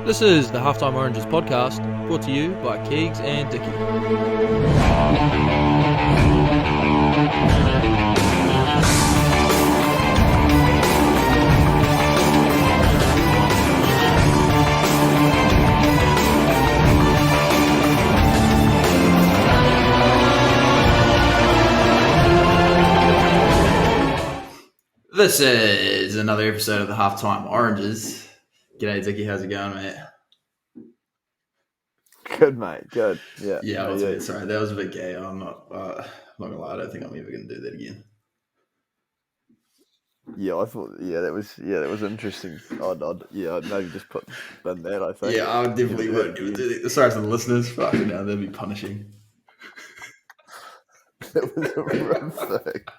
This is the Halftime Oranges podcast, brought to you by Keegs and Dicky. This is another episode of the Halftime Oranges. G'day, Dicky. How's it going, mate? Good, mate. Good. Yeah. Sorry, that was a bit gay. I'm not gonna lie. I don't think I'm ever gonna do that again. Yeah, I thought. That was interesting. I'd maybe just put in that. I think. Yeah, I definitely won't do that. Sorry to the listeners. Fucking hell, that'd be punishing. That was horrific.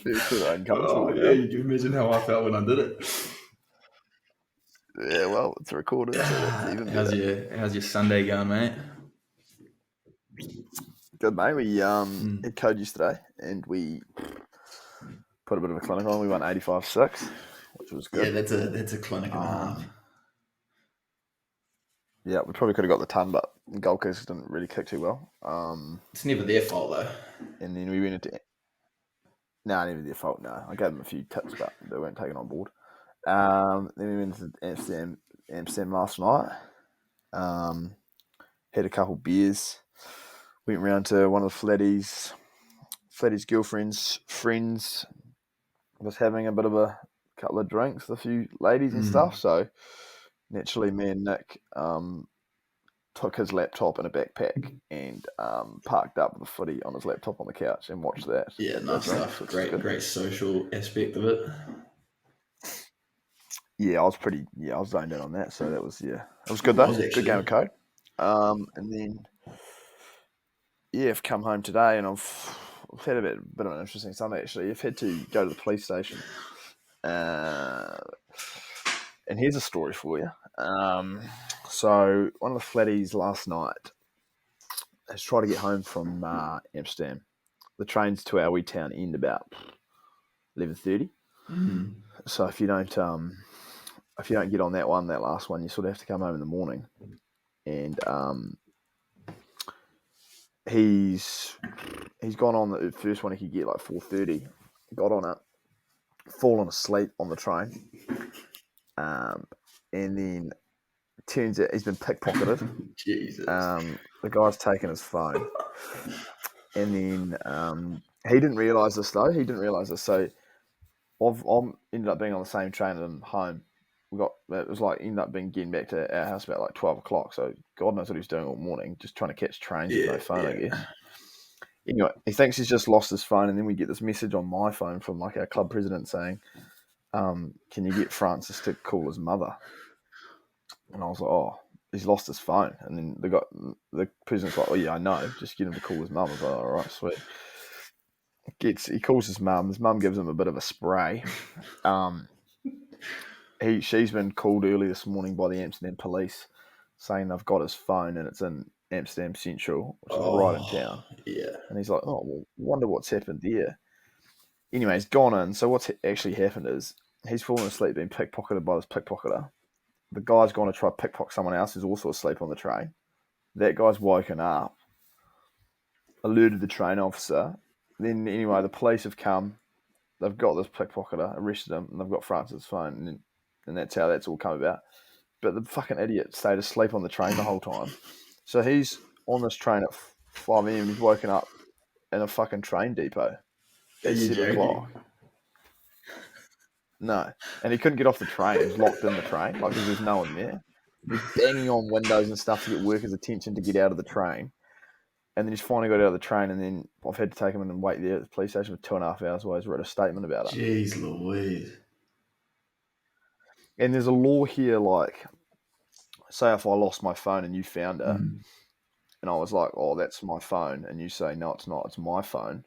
Feels sort of uncomfortable. Yeah, you can imagine how I felt when I did it. Yeah, well, it's recorded, so that's even better. How's your Sunday going, mate? Good, mate. We had code yesterday, and we put a bit of a clinic on. We won 85-6, which was good. Yeah, that's a clinic and a half. Yeah, we probably could have got the ton, but Gold Coast didn't really kick too well. It's never their fault, though. And then we went into... No, never their fault, no. I gave them a few tips, but they weren't taken on board. Then we went to Amsterdam last night. Had a couple beers. Went round to one of the Flatty's girlfriend's friends. Was having a bit of a couple of drinks with a few ladies and stuff. So naturally, me and Nick took his laptop in a backpack and parked up with the footy on his laptop on the couch and watched that. Yeah, nice stuff. Great social aspect of it. Yeah, I was zoned in on that. So that was, it was good though. Good game of code. And then, I've come home today and I've had a bit of an interesting Sunday actually. I've had to go to the police station. And here's a story for you. So one of the flatties last night has tried to get home from Amsterdam. The trains to our wee town end about 11:30. So if you don't get on that last one, you sort of have to come home in the morning. And he's gone on the first one he could get like 4:30. Got on it, fallen asleep on the train, and then turns out he's been pickpocketed. Jesus. The guy's taken his phone, and then he didn't realise this though. So I've ended up being on the same train and home. Ended up getting back to our house about like 12 o'clock. So God knows what he was doing all morning, just trying to catch trains with no phone, I guess. Anyway, he thinks he's just lost his phone, and then we get this message on my phone from like our club president saying, "Can you get Francis to call his mother?" And I was like, "Oh, he's lost his phone." And then the president's like, "Oh yeah, I know. Just get him to call his mum." I was like, "All right, sweet." He calls his mum. His mum gives him a bit of a spray. She's been called early this morning by the Amsterdam police saying they've got his phone and it's in Amsterdam Central, which is right in town. Yeah. And he's like, "Oh, well, wonder what's happened there." Anyway, he's gone in. So what's actually happened is he's fallen asleep being pickpocketed by this pickpocketer. The guy's gone to try to pickpocket someone else who's also asleep on the train. That guy's woken up, alerted the train officer. Then anyway, the police have come. They've got this pickpocketer, arrested him, and they've got Francis' phone. And that's how that's all come about. But the fucking idiot stayed asleep on the train the whole time. So he's on this train at 5 a.m. He's woken up in a fucking train depot at 7 o'clock. No. And he couldn't get off the train. He was locked in the train, like, because there's no one there. He's banging on windows and stuff to get workers' attention to get out of the train. And then he's finally got out of the train, and then I've had to take him in and wait there at the police station for 2.5 hours while he's read a statement about it. Jeez Louise. And there's a law here, like, say if I lost my phone and you found it, and I was like, "Oh, that's my phone," and you say, "No, it's not, it's my phone,"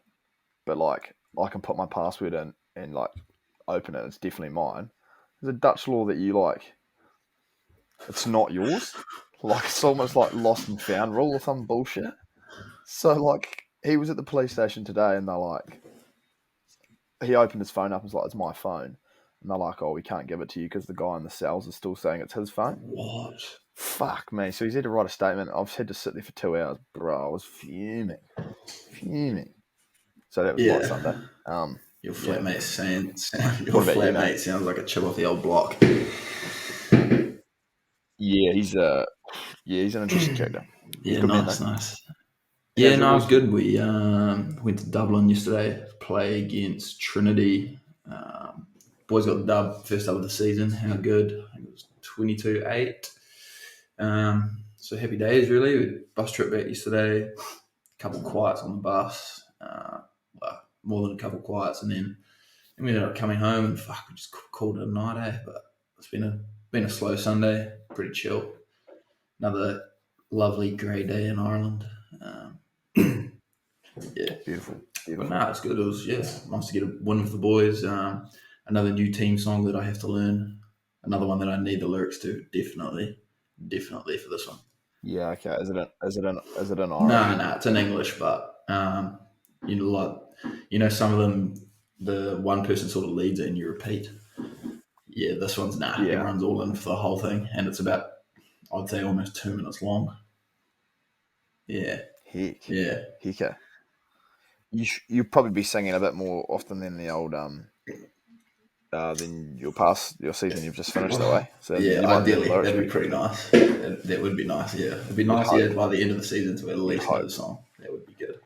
but, like, I can put my password in and, like, open it, it's definitely mine. There's a Dutch law that you, like, it's not yours. Like, it's almost like lost and found rule or some bullshit. So, like, he was at the police station today and they're like, he opened his phone up and was like, "It's my phone." And they're like, "Oh, we can't give it to you because the guy in the cells is still saying it's his phone." What? Fuck me. So he's had to write a statement. I've had to sit there for 2 hours, bro. I was fuming. So that was my Yeah. Sunday. Your Yeah. flatmate your What about you, mate? flatmate sounds like a chip off the old block. Yeah, he's an interesting character. He's a Yeah, good man nice, though. nice. Yeah, How's your no, it was week? good. We went to Dublin yesterday to play against Trinity. Boys got the dub, first dub of the season. How good? I think it was 22-8. So happy days, really. We had bus trip back yesterday. A couple quiets on the bus. Well, more than a couple quiets, and then we ended up coming home and fuck, we just called it a night, eh? But it's been a slow Sunday, pretty chill. Another lovely grey day in Ireland. Um, yeah, Beautiful, but beautiful. no, it's good. It was nice to get a win with the boys. Another new team song that I have to learn. Another one that I need the lyrics to. Definitely for this one. Yeah, okay. Is it in No, Irish? no, it's in English, but like some of them, the one person sort of leads it and you repeat. Yeah, this one's nah. Yeah. Everyone's all in for the whole thing, and it's about, I'd say, almost 2 minutes long. Yeah, Heck. yeah. Hecker. You'll probably be singing a bit more often than the old than your season you've just finished that Well, way. So yeah, you might know the ideally, lyrics that'd be pretty pretty quickly. nice. That would be nice. Yeah, it'd be You'd nice. Yeah, hope. by the end of the season to at You'd least know hope. the song. That would be good.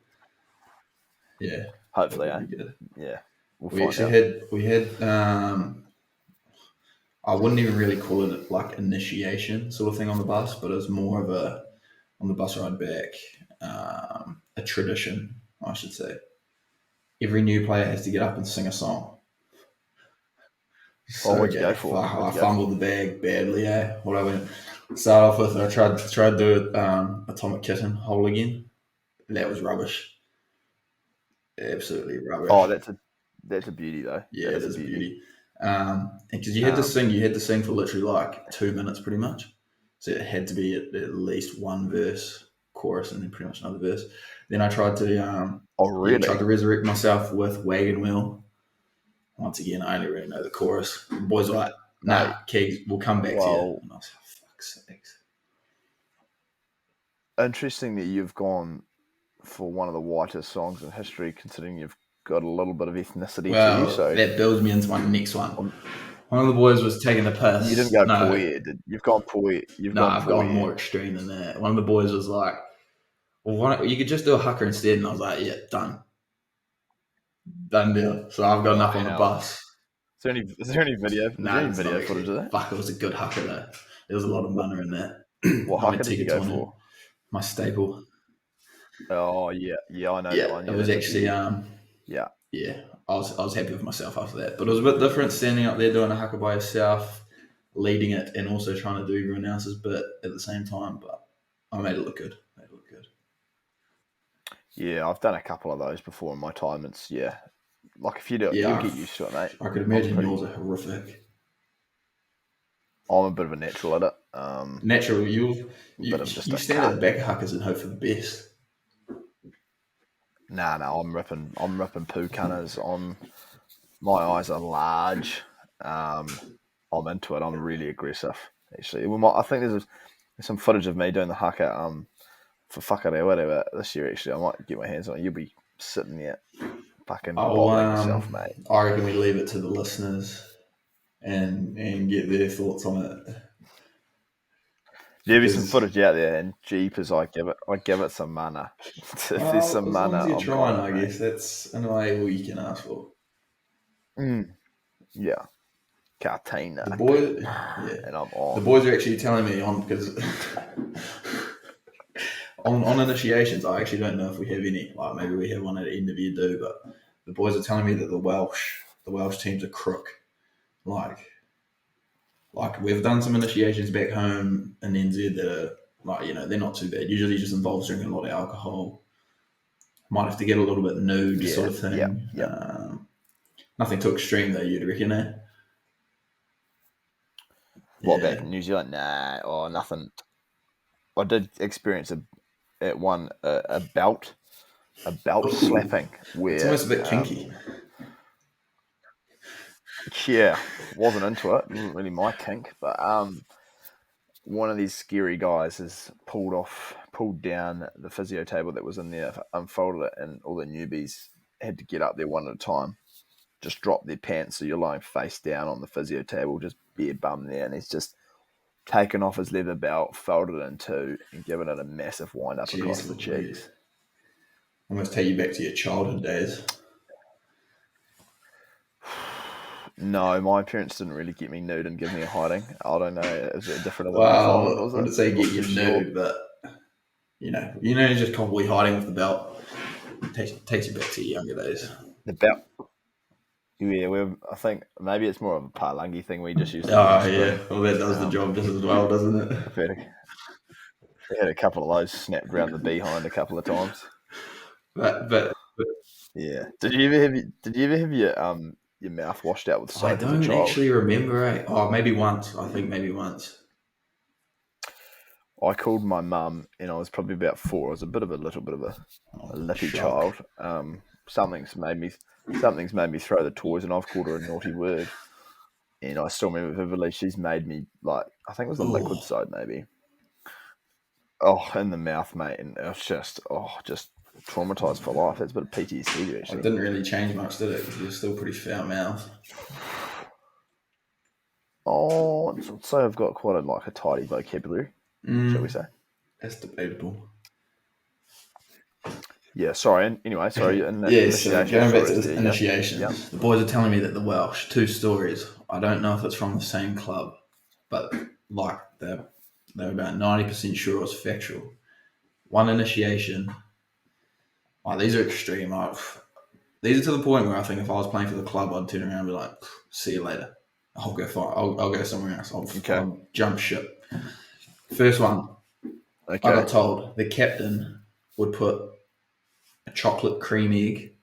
Yeah, that Hopefully, would eh? be good. Yeah. We'll We find actually out. had. I wouldn't even really call it like initiation sort of thing on the bus, but it was more of a on the bus ride back, a tradition, I should say. Every new player has to get up and sing a song. Oh, So what'd you go gay. for? Fuck, What'd I you go for? fumbled the bag badly, eh? What I went start off with, I tried to do it, Atomic Kitten, Whole Again. That was rubbish. Absolutely Oh, rubbish. that's a beauty though. Yeah, That it is a is a beauty. beauty. And because Um, you had to sing for literally like 2 minutes, pretty much. So it had to be at least one verse, chorus, and then pretty much another verse. Then I tried to, oh tried really, to resurrect myself with Wagon Wheel. Once again, I only really know the chorus. The boys were like, "Nah, mate? Kegs, we'll come back to you." Well, And I was like, "Fuck's sakes." interesting that you've gone for one of the whitest songs in history, considering you've got a little bit of ethnicity to you. Well, So that builds me into my next one. um, One of the boys was taking the you didn't piss. go No, Poirier. You've gone Poirier. You've no, gone I've gone Poirier. more extreme than that. One of the boys was like, "Well, why don't, you could just do a hooker instead." And I was like, "Yeah, done deal." So I've got Oh enough on the hell! bus. Is there any video? Is there Nah, any it's not video footage actually. of that? Fuck, it was a good hooker though. There was a lot of What manner in that. what I went haka did you go Tegatonu, for? my staple. Oh yeah, yeah, I know that Yeah, one. it Yeah, was that's a actually beauty. Yeah. yeah, I was happy with myself after that. But it was a bit different standing up there doing a haka by yourself, leading it, and also trying to do everyone else's bit at the same time. But I made it look good. Made it look good. Yeah, I've done a couple of those before in my time. It's yeah, like if you do it, you'll Yeah, get used to it, mate. I could I'm imagine yours pretty. are horrific. I'm a bit of a natural at it. Naturally, A bit of just you a stand at cunt. the back of huckers and hope for the best. Nah, no, I'm ripping poo cunners. My eyes are large. I'm into it. I'm really aggressive. Actually, I think there's some footage of me doing the haka for whatever this year. Actually, I might get my hands on it. You'll be sitting there fucking I'll bottling yourself, mate. I reckon we leave it to the listeners and get their thoughts on it There'll be some because footage out there, and jeepers, I give it some mana. If there's well, some as long as mana, you're I'm on trying, it, I mate. guess that's in a way all you can ask for. Yeah, Cartina, The boy, yeah, and I'm the on. boys are actually telling me on because on initiations, I actually don't know if we have any. Like maybe we have one at the end of year do, but the boys are telling me that the Welsh teams are crook. Like like we've done some initiations back home in NZ that are like they're not too bad. Usually just involves drinking a lot of alcohol. Might have to get a little bit nude, sort Yeah, of yeah, thing. yeah. Nothing too extreme though. You'd reckon, eh? What back Yeah, in New Zealand? Nah, or nothing. I did experience at one a belt ooh, slapping it's where almost a bit kinky. Yeah, wasn't into it. It wasn't really my kink, but one of these scary guys has pulled down the physio table that was in there, unfolded it, and all the newbies had to get up there one at a time, just drop their pants, so you're lying face down on the physio table, just bare bum there, and he's just taken off his leather belt, folded it in two, and given it a massive wind up across Jeez the Louise. cheeks. Almost take you back to your childhood days. No, my parents didn't really get me nude and give me a hiding. I don't know. Is it different in the North Island? Well, Was I it? wouldn't say Not get you too sure. nude, but just comfortably hiding with the belt. Takes you back to your younger days. The belt. Yeah, I think maybe it's more of a Palangi thing. We just use the wooden Oh yeah, spoon. well that does the job just as well, doesn't it? I've had a couple of those snapped around the behind a couple of times. But Yeah. Did you ever have your mouth washed out with I soap as a don't child? actually remember. Oh, maybe once. I think maybe once. I called my mum, and I was probably about 4. I was a little bit of a Oh, lippy shock. child. Something's made me something's made me throw the toys, and I've called her a naughty word. And I still remember vividly. She's made me, like, I think it was a liquid Oh, soap maybe. Oh, in the mouth, mate, and it was just traumatized for life. That's a bit of PTSD it actually. didn't really change much, did it? Because you're still pretty foul mouth. Oh, I'd say I've got quite a tidy vocabulary, shall we say? That's debatable. Yeah. Sorry. Anyway, sorry. Yeah, so Initiation going back to stories the there. Yeah. Yeah. initiations, the boys are telling me that the Welsh, two stories. I don't know if it's from the same club, but like they're about 90% sure it's factual. One initiation. Oh, these are extreme. These are to the point where I think if I was playing for the club, I'd turn around and be like, "See you later. I'll go somewhere else. Okay. I'll jump ship." First one, I Okay. got told the captain would put a chocolate cream egg,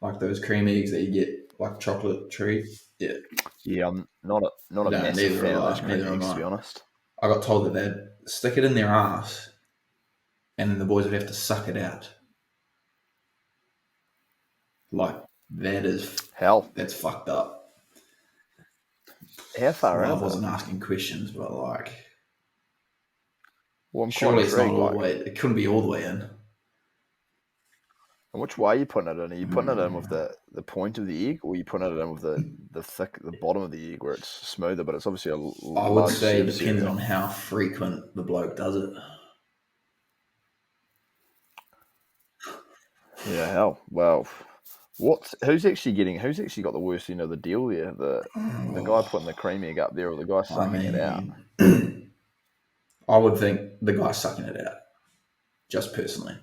like those cream eggs that you get like chocolate treat. Yeah, Yeah, I'm not a no, massive neither fan am of those I. cream Neither am eggs, to I. be honest. I got told that they'd stick it in their ass, and then the boys would have to suck it out. Like that is Hell, that's fucked up. how far in Well, I is it? wasn't asking questions, but like, Well, I'm quite surely it's not intrigued. all the Like, way. It couldn't be all the way in. and which way are you putting it in? Are you putting it in with the point of the egg, or are you putting it in with the bottom of the egg where it's smoother, but it's obviously a I would larger say it surface depends area? on how frequent the bloke does it. Yeah, hell. Well, who's actually got the worst end of the deal there? The guy putting the cream egg up there, or the guy I sucking it out? mean, I would think the guy sucking it out, just personally.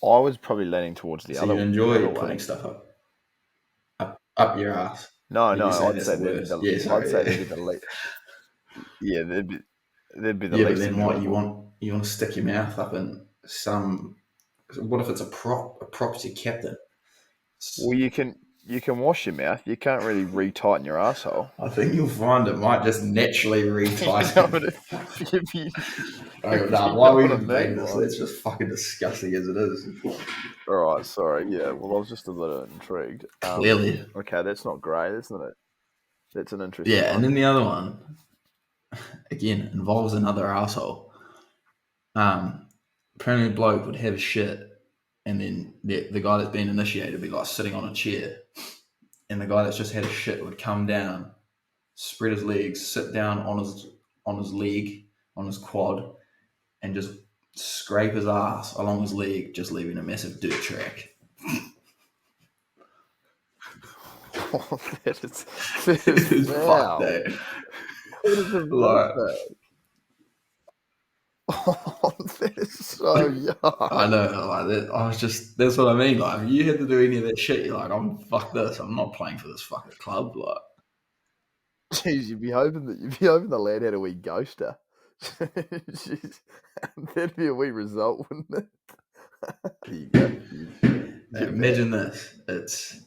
I was probably leaning towards So you the enjoy other putting way. stuff up your ass. No, Did you no, say that's the worst? Yeah, I'd say sorry. that'd Yeah, be the yeah, that'd be the yeah, but least then what enjoyable. you want to stick your mouth up in some. What if it's a prop? A prop's your captain. Well, you can wash your mouth. You can't really retighten your asshole. I think you'll find it might just naturally You know what retighten. if Nah, you why know are we what I even debating mean? this? Like, That's just fucking disgusting as it is. all right, sorry. Yeah, well, I was just a little intrigued. Clearly. Okay, that's not great, isn't it? That's an interesting Yeah, and one. then the other one, again, involves another asshole. Apparently, the bloke would have a shit, and then the guy that's been initiated would be like sitting on a chair, and the guy that's just had a shit would come down, spread his legs, sit down on his leg, on his quad, and just scrape his ass along his leg, just leaving a massive dirt track. Oh, that is It's fucked, foul. eh? That is a bit Like, foul. Oh, that is so I yuck. know, like that, I was just that's what I mean. Like, if you had to do any of that shit, you're like, I'm fuck this. I'm not playing for this fucking club. Like, Jeez, you'd be hoping the lad had a wee ghoster. Jeez, that'd be a wee result, wouldn't it? There you go. You get that. imagine this. It's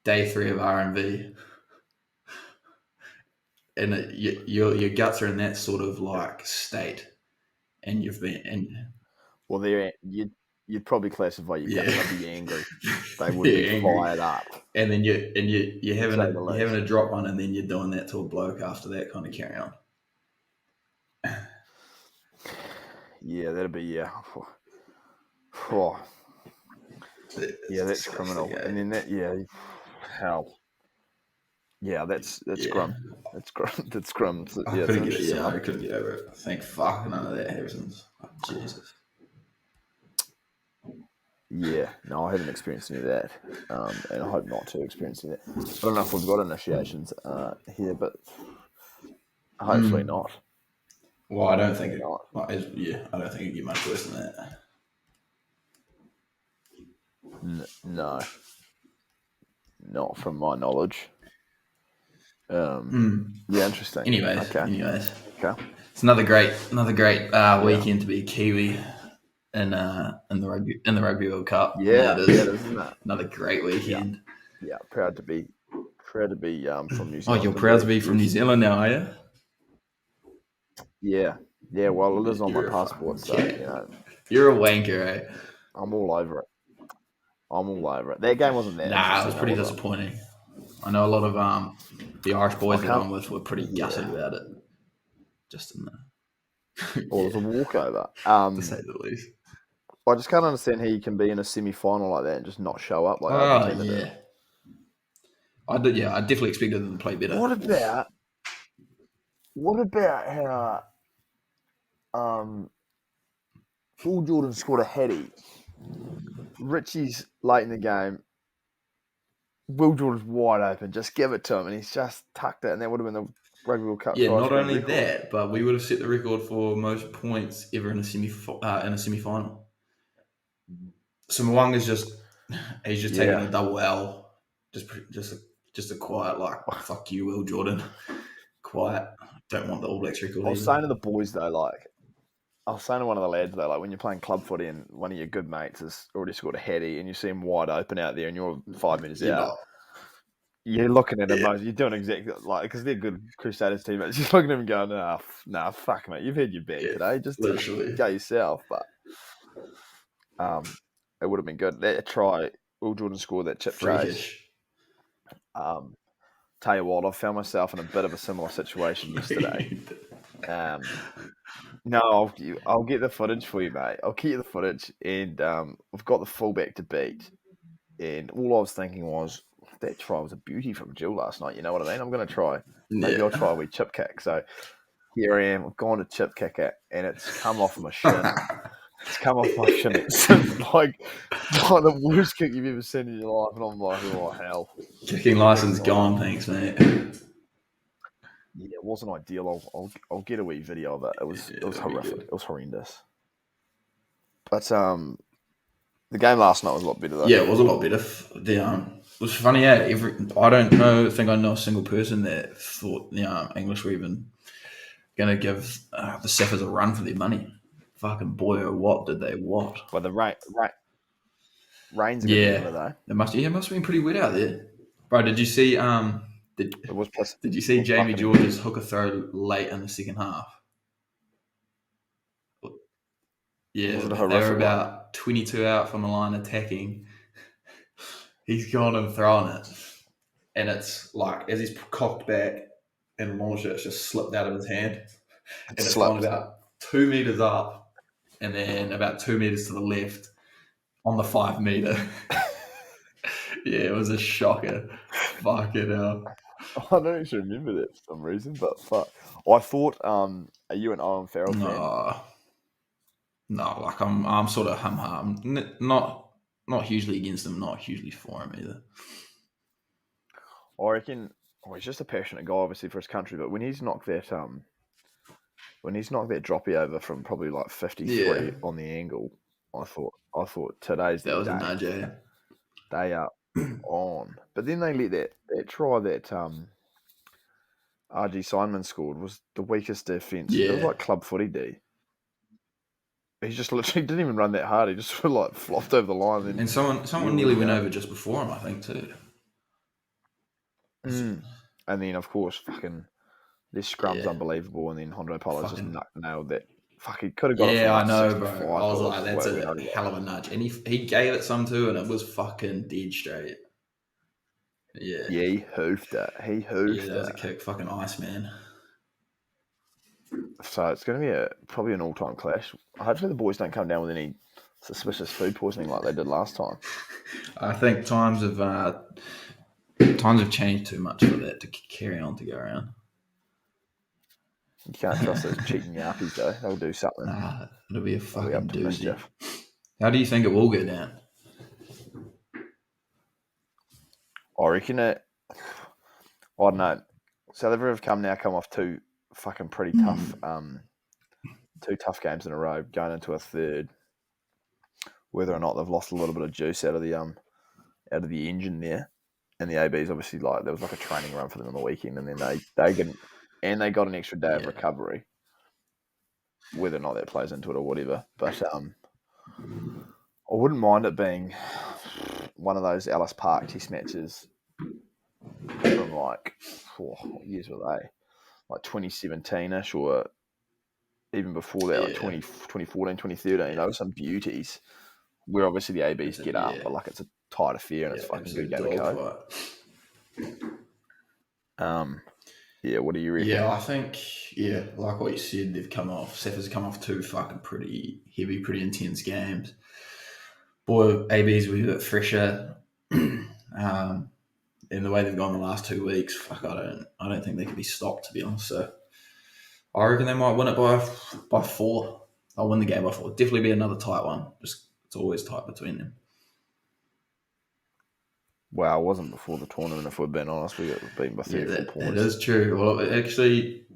day 3 of R&V, and your guts are in that sort of like state, and you've been and Well, there you. you'd probably classify your game. They'd be angry. They would Yeah, be angry. fired up. And then you're To having say the you're having least. a drop one, and then you're doing that to a bloke after that kind of carry on. Yeah, that'd be Oh. Yeah, that's criminal. Eh? And then hell. Yeah, that's scrum. That's scrum. I Yeah, it's couldn't an get it. interesting Yeah, one. I couldn't get over it. Thank fuck none of that happens. Oh, Jesus. Yeah, no, I haven't experienced any of that, and I hope not to experience any of that. I don't know if we've got initiations here, but hopefully not. Well, I don't think Hopefully not. I don't think it'd get much worse than that. No, not from my knowledge. Yeah, interesting. Anyways, Okay. it's another great weekend to be a Kiwi in the rugby World Cup. Yeah, it is. isn't it? Another great weekend. Yeah, proud to be from New Zealand. Oh, you're proud to be from New Zealand now, are you? Yeah. Well, it is on my You're a passport, so you're a wanker, eh? I'm all over it. That game wasn't that interesting. It was pretty disappointing. I know a lot of the Irish boys that I'm with were pretty gutted about it. Just in the it was a walkover. to say the least. I just can't understand how you can be in a semi-final like that and just not show up like Argentina did. I did. Yeah, I definitely expected them to play better. What about how Will Jordan scored a heady? Richie's late in the game. Will Jordan's wide open. Just give it to him, and he's just tucked it, and that would have been the Rugby World Cup. Yeah, not only that, but we would have set the record for most points ever in a semi-final. So Mwanga's he's just taking a double L, just a quiet fuck you, Will Jordan. Quiet. Don't want the All Blacks record. I was saying to the boys though, I was saying to one of the lads though, when you're playing club footy and one of your good mates has already scored a heady and you see him wide open out there and you're 5 minutes out. You're looking at him, you're doing exactly because they're good Crusaders teammates. You're looking at him going, nah, fuck, mate, you've had your bag today. Just go yourself. But it would have been good. That try, Will Jordan scored that chip chase. Tell you what, I found myself in a bit of a similar situation yesterday. No, I'll get the footage for you, mate. I'll get you the footage, and we've got the fullback to beat. And all I was thinking was, that try was a beauty from Jill last night. You know what I mean? I'm going to try. Maybe I'll try a wee chip kick. So here I am. I've gone to chip kick it, and it's come off my shin. It's come off my shin. It's like the worst kick you've ever seen in your life. And I'm like, oh, hell. Kicking license gone, thanks, mate. Yeah, it wasn't ideal. I'll get a wee video of it. It was horrific. It was horrendous. But the game last night was a lot better though. Yeah, it was a lot better. It was funny. Yeah, I don't think I know a single person that thought the English were even going to give the Saffers a run for their money. Fucking boy, oh what did they what? Well, the rain's a good number though. It must have been pretty wet out there, bro. Did you see Did you see Jamie George's hooker throw late in the second half? Yeah, they were about 22 out from the line attacking. He's gone and thrown it. And it's like, as he's cocked back and launched it, it's just slipped out of his hand. And it's gone about 2 meters up and then about 2 meters to the left on the 5 meter. Yeah, it was a shocker. Fucking hell. I don't actually remember that for some reason, but fuck. I thought, are you an Owen Farrell fan? No, I'm sort of hum. Not hugely against him, not hugely for him either. I reckon he's just a passionate guy, obviously, for his country, but when he's knocked that droppy over from probably like 53 on the angle, I thought today's the day. That was a nudge, eh? They are on. But then they let that try that RG Simon scored was the weakest defence. Yeah. It was like club footy D. He just literally didn't even run that hard. He just sort of like flopped over the line. And someone nearly went over just before him, I think, too. And then, of course, fucking this scrum's unbelievable. And then Hondro Polo just nailed that fuck, he could have got it from Yeah, I like know, 65 bro. I was or like, that's whatever. a hell of a nudge. And he gave it some too, and it was fucking dead straight. Yeah. Yeah, he hoofed it. Yeah, that was a kick. Fucking ice, man. So it's going to be probably an all-time clash. Hopefully the boys don't come down with any suspicious food poisoning like they did last time. I think times have changed too much for that to carry on to go around. You can't trust those cheating yappies though. They'll do something. Nah, it'll be a They'll be fucking up to doozy. mischief. How do you think it will go down? I reckon it. I don't know. South Africa have come off two fucking pretty tough, two tough games in a row, going into a third. Whether or not they've lost a little bit of juice out of the engine there, and the ABs obviously like there was like a training run for them on the weekend, and then they got an extra day of recovery. Whether or not that plays into it or whatever, but I wouldn't mind it being one of those Ellis Park Test matches from like what years were they? Like 2017ish, or even before that, like 2014, 2013. Those were some beauties where obviously the ABs get up, but like it's a tight affair and it's fucking good game of code. Yeah, what do you reckon? Yeah, I think, like what you said, Safa's come off two fucking pretty heavy, pretty intense games. Boy, AB's were a bit fresher. In the way they've gone the last 2 weeks, fuck, I don't think they can be stopped, to be honest. So I reckon they might win it by 4. I'll win the game by 4. Definitely be another tight one. Just it's always tight between them. Well, it wasn't before the tournament, if we're being honest. We got beaten by 34 points. That is true. Well, actually,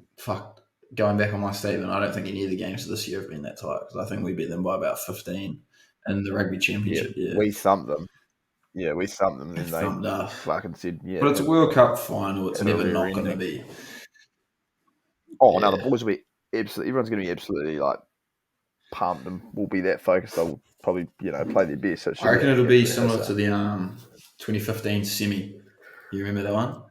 going back on my statement, I don't think any of the games this year have been that tight, because I think we beat them by about 15 in the rugby championship. Yeah. We thumped them. Yeah, we thumped them, and then thumped they us. fucking said, yeah. But it's a World Cup final. It's never not going to be. Oh, no, the boys will be absolutely, everyone's going to be absolutely like pumped and will be that focused. They'll probably, play their best. So I reckon it'll be similar to the 2015 semi. You remember that one?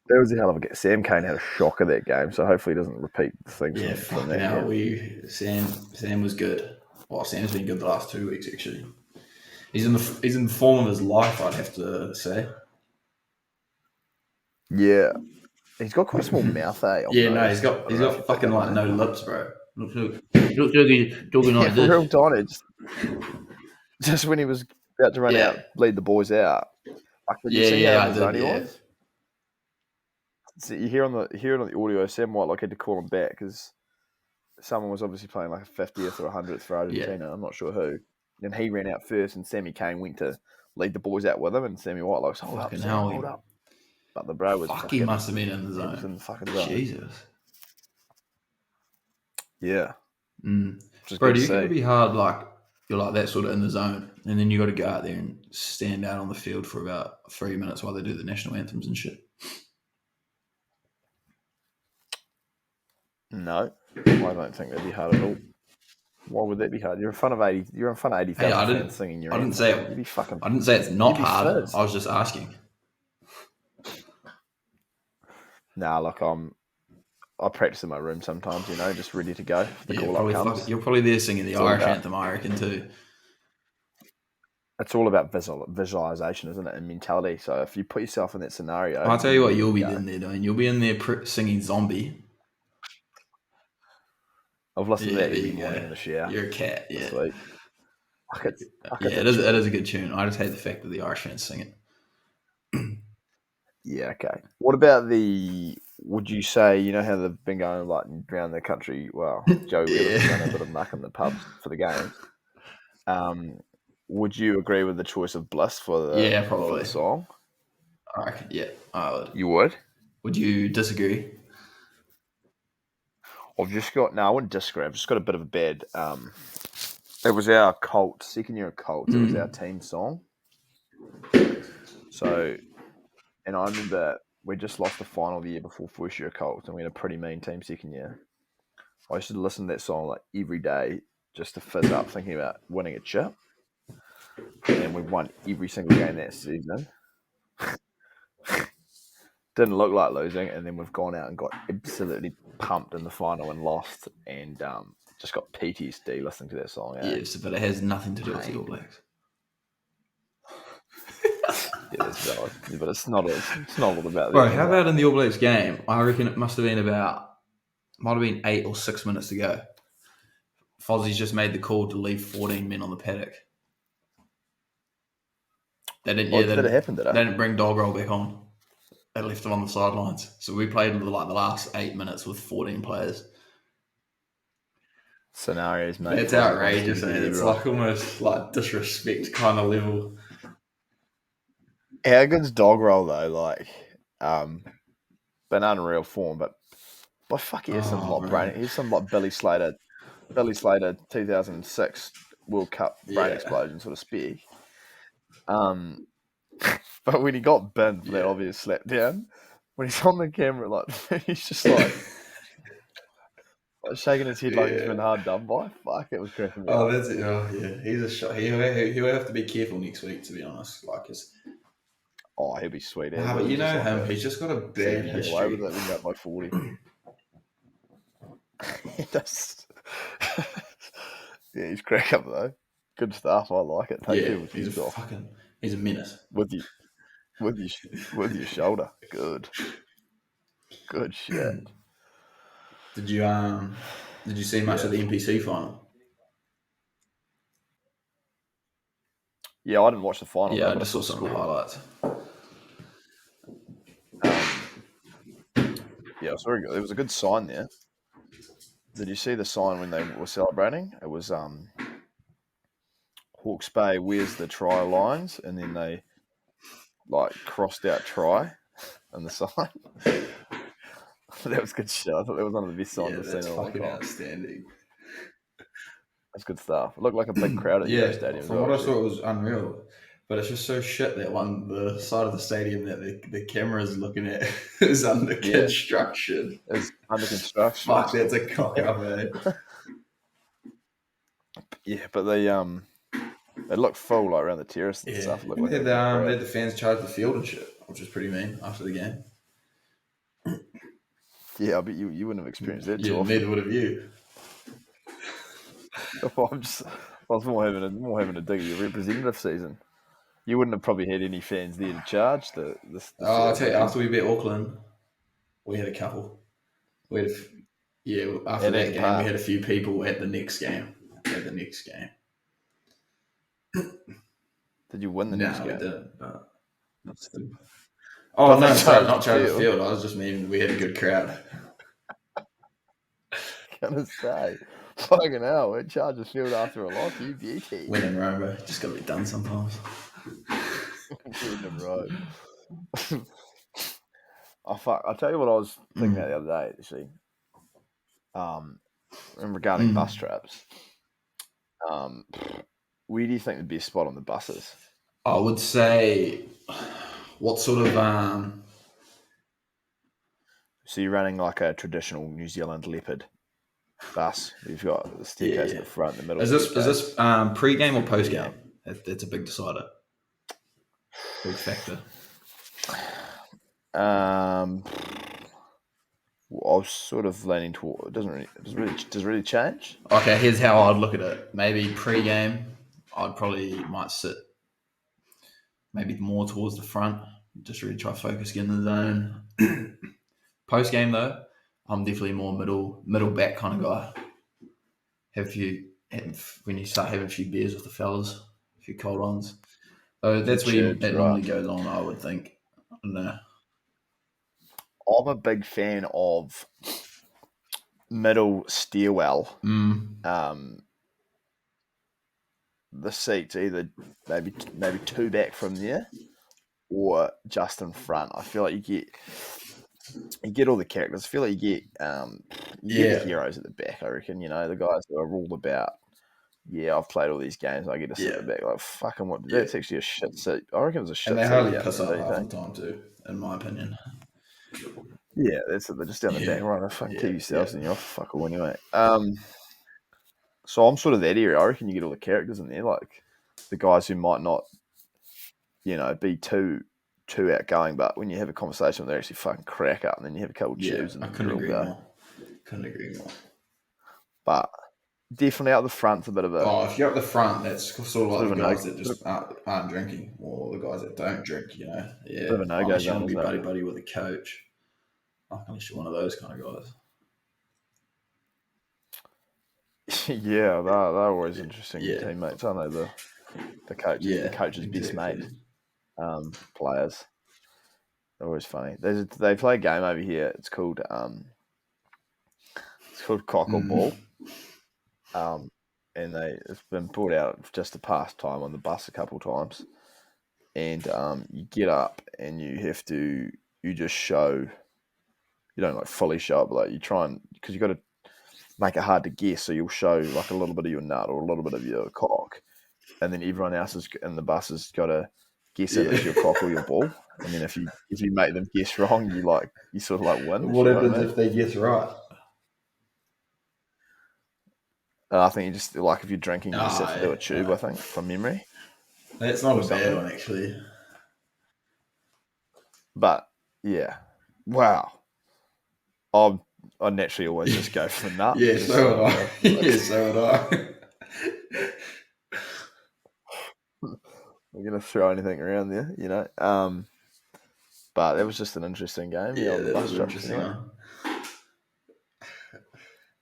That was a hell of a game. Sam Cane had a shocker that game, so hopefully he doesn't repeat the things from that. Yeah, Sam was good. Well, Sam's been good the last 2 weeks actually. He's in the form of his life, I'd have to say. Yeah, he's got quite a small mouth, eh? He's got fucking like no lips, bro. Looks like he's talking like this. Real tiny. Just when he was about to run out, lead the boys out. Like, did you see how the only was? So you hear it on the audio. Sam Whitelock had to call him back because someone was obviously playing like a 50th or 100th for Argentina. Yeah. I'm not sure who. And he ran out first, and Sammy Cane went to lead the boys out with him. And Sammy Whitelock's hold up. But the bro was he must have been in the zone. He was in the fucking zone. Jesus. Yeah. Bro, do you think it'd be hard, like you're like that sort of in the zone, and then you got to go out there and stand out on the field for about 3 minutes while they do the national anthems and shit? No, I don't think that'd be hard at all. Why would that be hard? You're in front of 80,000 fans singing your anthem. I didn't say it's not hard. I was just asking. Nah, look, I practice in my room sometimes, just ready to go if the call-up comes. You're probably there singing the Irish anthem, I reckon, too. It's all about visualization, isn't it, and mentality. So if you put yourself in that scenario... I'll tell you what you'll be in there doing. You'll be in there singing Zombie. I've listened to that every morning in the shower. You're a cat, yeah. It is a good tune. I just hate the fact that the Irish fans sing it. Yeah, okay. What about would you say, how they've been going like around the country? Well, Joe Wheeler's done a bit of muck in the pubs for the games. Would you agree with the choice of Bliss for the song? I reckon, I would. You would? Would you disagree? I wouldn't disagree. I've just got a bit of a bad. It was our second year of Colts. It was our team song. So, and I remember we just lost the final the year before first year of Colts, and we had a pretty mean team second year. I used to listen to that song like every day just to fizz up thinking about winning a chip. And we won every single game that season. didn't look like losing, and then we've gone out and got absolutely pumped in the final and lost, and just got PTSD listening to that song. Yes, but it has nothing to do with the All Blacks. Yeah, that's valid. Yeah, but it's not all about Bro, that. how about in the All Blacks game? I reckon it might have been 8 or 6 minutes to go. Fozzie's just made the call to leave 14 men on the paddock. They didn't. Did it happen? They didn't bring Doggerel back on. They left him on the sidelines. So we played like the last 8 minutes with 14 players. Scenarios, mate. It's outrageous, man. It's like almost like disrespect kind of level. How good's Doggerel though? Like, been unreal form, but by fuck, he has some brain. He's some like Billy Slater 2006 World Cup brain explosion sort of speak. But when he got binned for that obvious slap down, when he's on the camera, like he's just like shaking his head like he's been hard done by. Fuck, it was cracking me up. That's it. Oh, yeah. He's a shot. He'll have to be careful next week, to be honest. He'll be sweet. But you know him. He's just got a bad history. Away with it, we got by 40. Yeah, he's crack up though. Good stuff. I like it. He's a menace. With your shoulder. Good shit. Did you see much of the NPC final? Yeah, I didn't watch the final. Yeah, I just saw some of the highlights. Yeah, it was very good. It was a good sign there. Did you see the sign when they were celebrating? It was Hawke's Bay, where's the try lines? And then they like crossed out try on the sign. That was good shit. I thought that was one of the best signs I've seen in a long time. Outstanding. That's good stuff. It looked like a big crowd at the stadium. From what I saw, it was unreal. But it's just so shit that the side of the stadium that the camera's looking at is under construction. It's under construction. Fuck, that's a cock up, man. Yeah, but they looked full like around the terrace and stuff. They had the fans charge the field and shit, which was pretty mean after the game. Yeah, I bet you wouldn't have experienced that. Yeah, neither would have you. I was more having a dig at your representative season. You wouldn't have probably had any fans there to charge I'll tell you, after we beat Auckland, we had a couple. After that game, we had a few people at the next game. Did you win the next game? No, we didn't. No, sorry, not charge the field. I was just meaning we had a good crowd. Gonna say, fucking hell, we charge the field after a loss. You beauty. Win in Rome, bro. Just gotta be done sometimes. Win in Rome. I'll tell you what I was thinking about the other day, actually. Regarding bus trips. Where do you think the best spot on the bus is? I would say, what sort of... So you're running like a traditional New Zealand Leopard bus. You've got the staircase at the front, the middle. Is this pre-game or post-game? That's a big decider. Big factor. I was sort of leaning toward. Does it really change? Okay, here's how I'd look at it. Maybe pre-game, might sit maybe more towards the front. Just really try to focus, get in the zone. Post-game though, I'm definitely more middle back kind of guy. When you start having a few beers with the fellas, a few cold ones. So that's where it normally goes on, I would think. I don't know. I'm a big fan of middle stairwell. The seats either maybe two back from there or just in front. I feel like you get all the characters. I feel like you get the heroes at the back. I reckon, the guys who are all about. Yeah, I've played all these games. I get to sit at the back. Like fucking what? That's actually a shit seat. I reckon it's a shit seat. And they hardly piss up half the time too, in my opinion. Yeah, that's it. They're just down the back, right? Fucking keep yourselves and you're off. Fuck all anyway. So I'm sort of that area. I reckon you get all the characters in there, like the guys who might not, be too too outgoing, but when you have a conversation, they actually fucking crack up, and then you have a couple of chews, and I you're couldn't all agree go. more. Couldn't agree more. But definitely out the front's a bit of a. If you're up the front, that's sort of like the guys that bit just aren't drinking, or the guys that don't drink. Yeah. of a no-go Unless you zone, want to be isn't it? buddy with a coach, unless you're one of those kind of guys. Yeah, they're always interesting teammates, aren't they? The coach's best mate, players. They're always funny. They play a game over here. It's called cock or ball. And it's been brought out just to pass time on the bus a couple of times. And you get up and you just show. You don't like fully show it, but like you try and because you got to make it hard to guess. So you'll show like a little bit of your nut or a little bit of your cock, and then everyone else in the bus has got to guess it as your cock or your ball. And then if you make them guess wrong, you sort of like win. What happens if they guess right? I think you just like if you're drinking, you just have to do a tube. I think from memory. That's not a bad one actually. But yeah, wow. I naturally always just go for the nut. Yeah, so would I. Yeah, so would I. We're gonna throw anything around there, you know. But that was just an interesting game. Yeah, on the that bus was trip, interesting.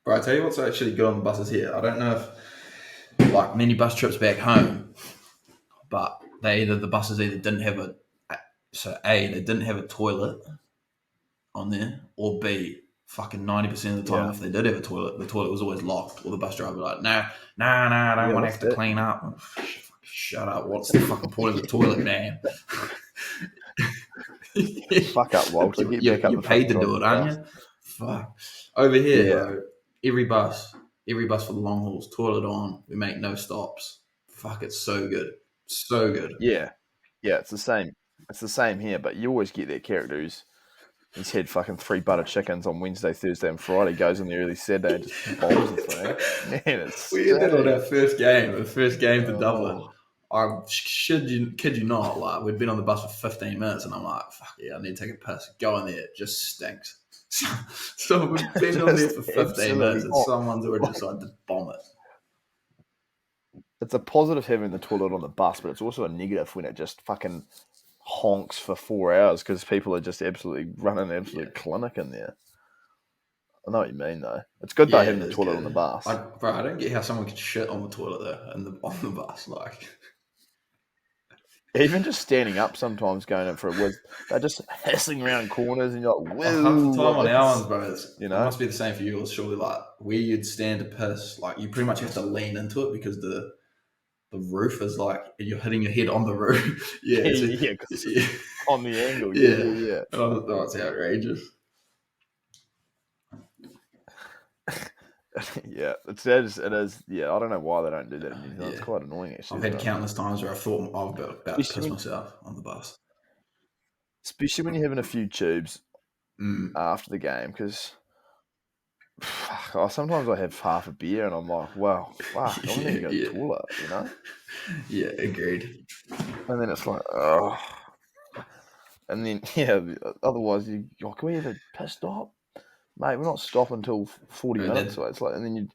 Bro, I tell you what's actually good on the buses here. I don't know if like many bus trips back home, but the buses either didn't have they didn't have a toilet on there, or B, fucking 90% of the time, if they did have a toilet, the toilet was always locked, or the bus driver was like, nah, I don't want to have to clean up. Shut up, what's the fucking point of the toilet, man? Fuck up, Walter. You paid to do it, aren't you? Fuck. Over here, bro, every bus for the long hauls, toilet on, we make no stops. Fuck, it's so good. So good. Yeah, it's the same. It's the same here, but you always get that character he's had fucking 3 butter chickens on Wednesday, Thursday, and Friday. Goes on the early Saturday and just bombs the thing. Man, it's we had that on our first game to Dublin. I kid you not, like we'd been on the bus for 15 minutes, and I'm like, fuck yeah, I need to take a piss. Go in there, it just stinks. So we've been on there for 15 minutes, and someone's already decided to bomb it. It's a positive having the toilet on the bus, but it's also a negative when it just fucking honks for 4 hours because people are just absolutely running an absolute clinic in there. I know what you mean, though. It's good though having the toilet on the bus. Bro, I don't get how someone could shit on the toilet though, on the bus. Like, even just standing up sometimes going in for a whiz, they're just hissing around corners, and you're like, half the time on our ones, bro, you know, it must be the same for you. Surely, like where you'd stand to piss, like you pretty much have to lean into it because the roof is like you're hitting your head on the roof. On the angle. Yeah. Oh, it's outrageous. Yeah, it is. Yeah, I don't know why they don't do that in New Zealand. It's quite annoying, actually. I've had countless times where I thought I was about to piss myself on the bus. Especially when you're having a few tubes after the game, because sometimes I have half a beer and I'm like, wow, fuck, I need to go to the toilet, you know? Yeah, agreed. And then it's like, oh. And then, otherwise, can we have a piss stop? Mate, we're not stopping until 40 minutes. So it's like, and then you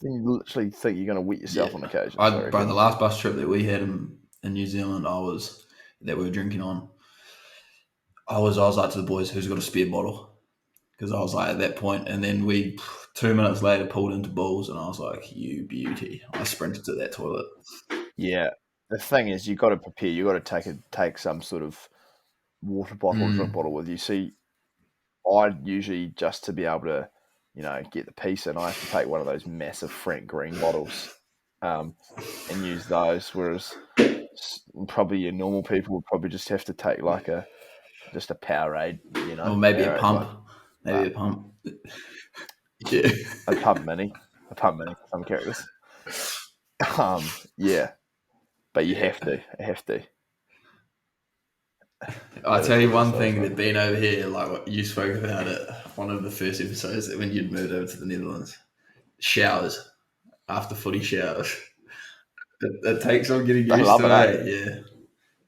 literally think you're going to wet yourself on occasion. Bro, the last bus trip that we had in New Zealand, that we were drinking on, I was like to the boys, who's got a spare bottle? Because I was like at that point, and then we 2 minutes later pulled into Bulls, and I was like, you beauty. I sprinted to that toilet. Yeah. The thing is, you got to prepare. You got to take some sort of water bottle or drink bottle with you. See, I usually, just to be able to, get the piece in, I have to take one of those massive Frank Green bottles and use those. Whereas probably your normal people would probably just have to take like just a Powerade, or maybe a pump. A pump. Yeah. A pump mini for some characters. Yeah. But you have to. I'll tell you one thing that being over here, like what you spoke about it, one of the first episodes that when you'd moved over to the Netherlands, showers, after footy showers. It takes on getting used to it. Yeah.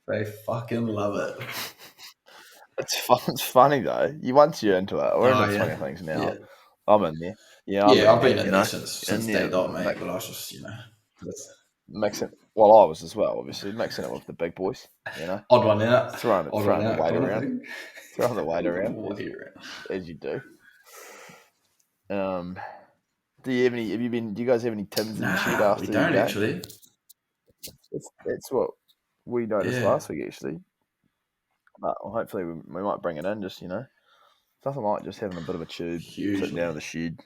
They fucking love it. It's fun. It's funny though. Once you're into it, we're in the swing of things now. Yeah. I'm in there. Yeah, I'm Yeah, in I've been there. in there since and day yeah, dot, mate. But I was just, that's mixing. Well, I was as well. Obviously, mixing it with the big boys. odd one out, Throwing the weight kind of around, thing. throwing the weight around Way around. as you do. Do you have any? Have you been? Do you guys have any tins in the shed Nah, we after your don't game? actually. That's what we noticed Yeah, last week actually. But hopefully we might bring it in. Just nothing like just having a bit of a tube, sitting down in hugely. the shed.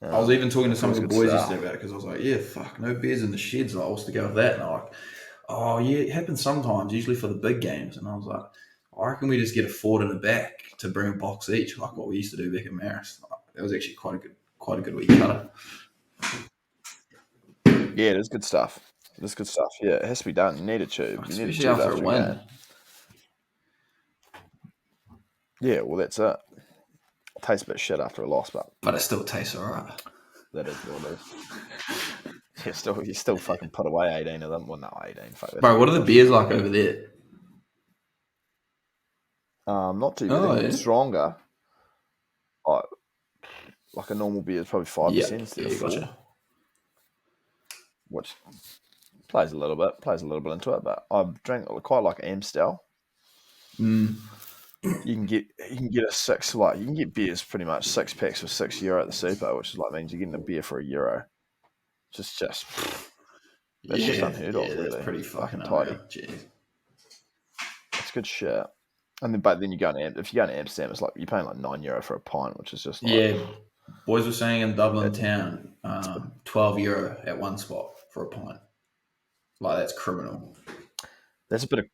I was even talking to It's some of always the good boys yesterday stuff. about it because I was like, yeah, fuck, no beers in the sheds. Like, what's to go with that? And they're like, oh, yeah, it happens sometimes, usually for the big games. And I was like, I reckon we just get a Ford in the back to bring a box each, like what we used to do back in Maris. Like, that was actually quite a good wee cutter. Yeah, it is good stuff. It is good stuff. Yeah, it has to be done. You need a tube. You need a Especially tube after a after a win. game. Yeah, well, that's it. It tastes a bit shit after a loss, But it still tastes alright. that is what it is. You still fucking put away 18 of them. Well, no, 18. Fuck, that's Bro, what are the ridiculous. beers like over there? Not too bad. Oh, They're getting yeah. stronger. Like a normal beer is probably 5% Yeah, instead of yeah, 4, gotcha. which plays a little bit into it. But I quite like Amstel. Mm. You can get a six, you can get beers pretty much 6 packs for €6 at the super, which is means you're getting a beer for €1. Just that's just unheard of, That's really. pretty Fucking fucking unreal. tidy. Jeez. It's good shit. But then you go if you go to Amsterdam, it's like you're paying like €9 for a pint, which is just like Yeah, boys were saying in Dublin it, town, €12 at one spot for a pint. Like, that's criminal. that's a bit of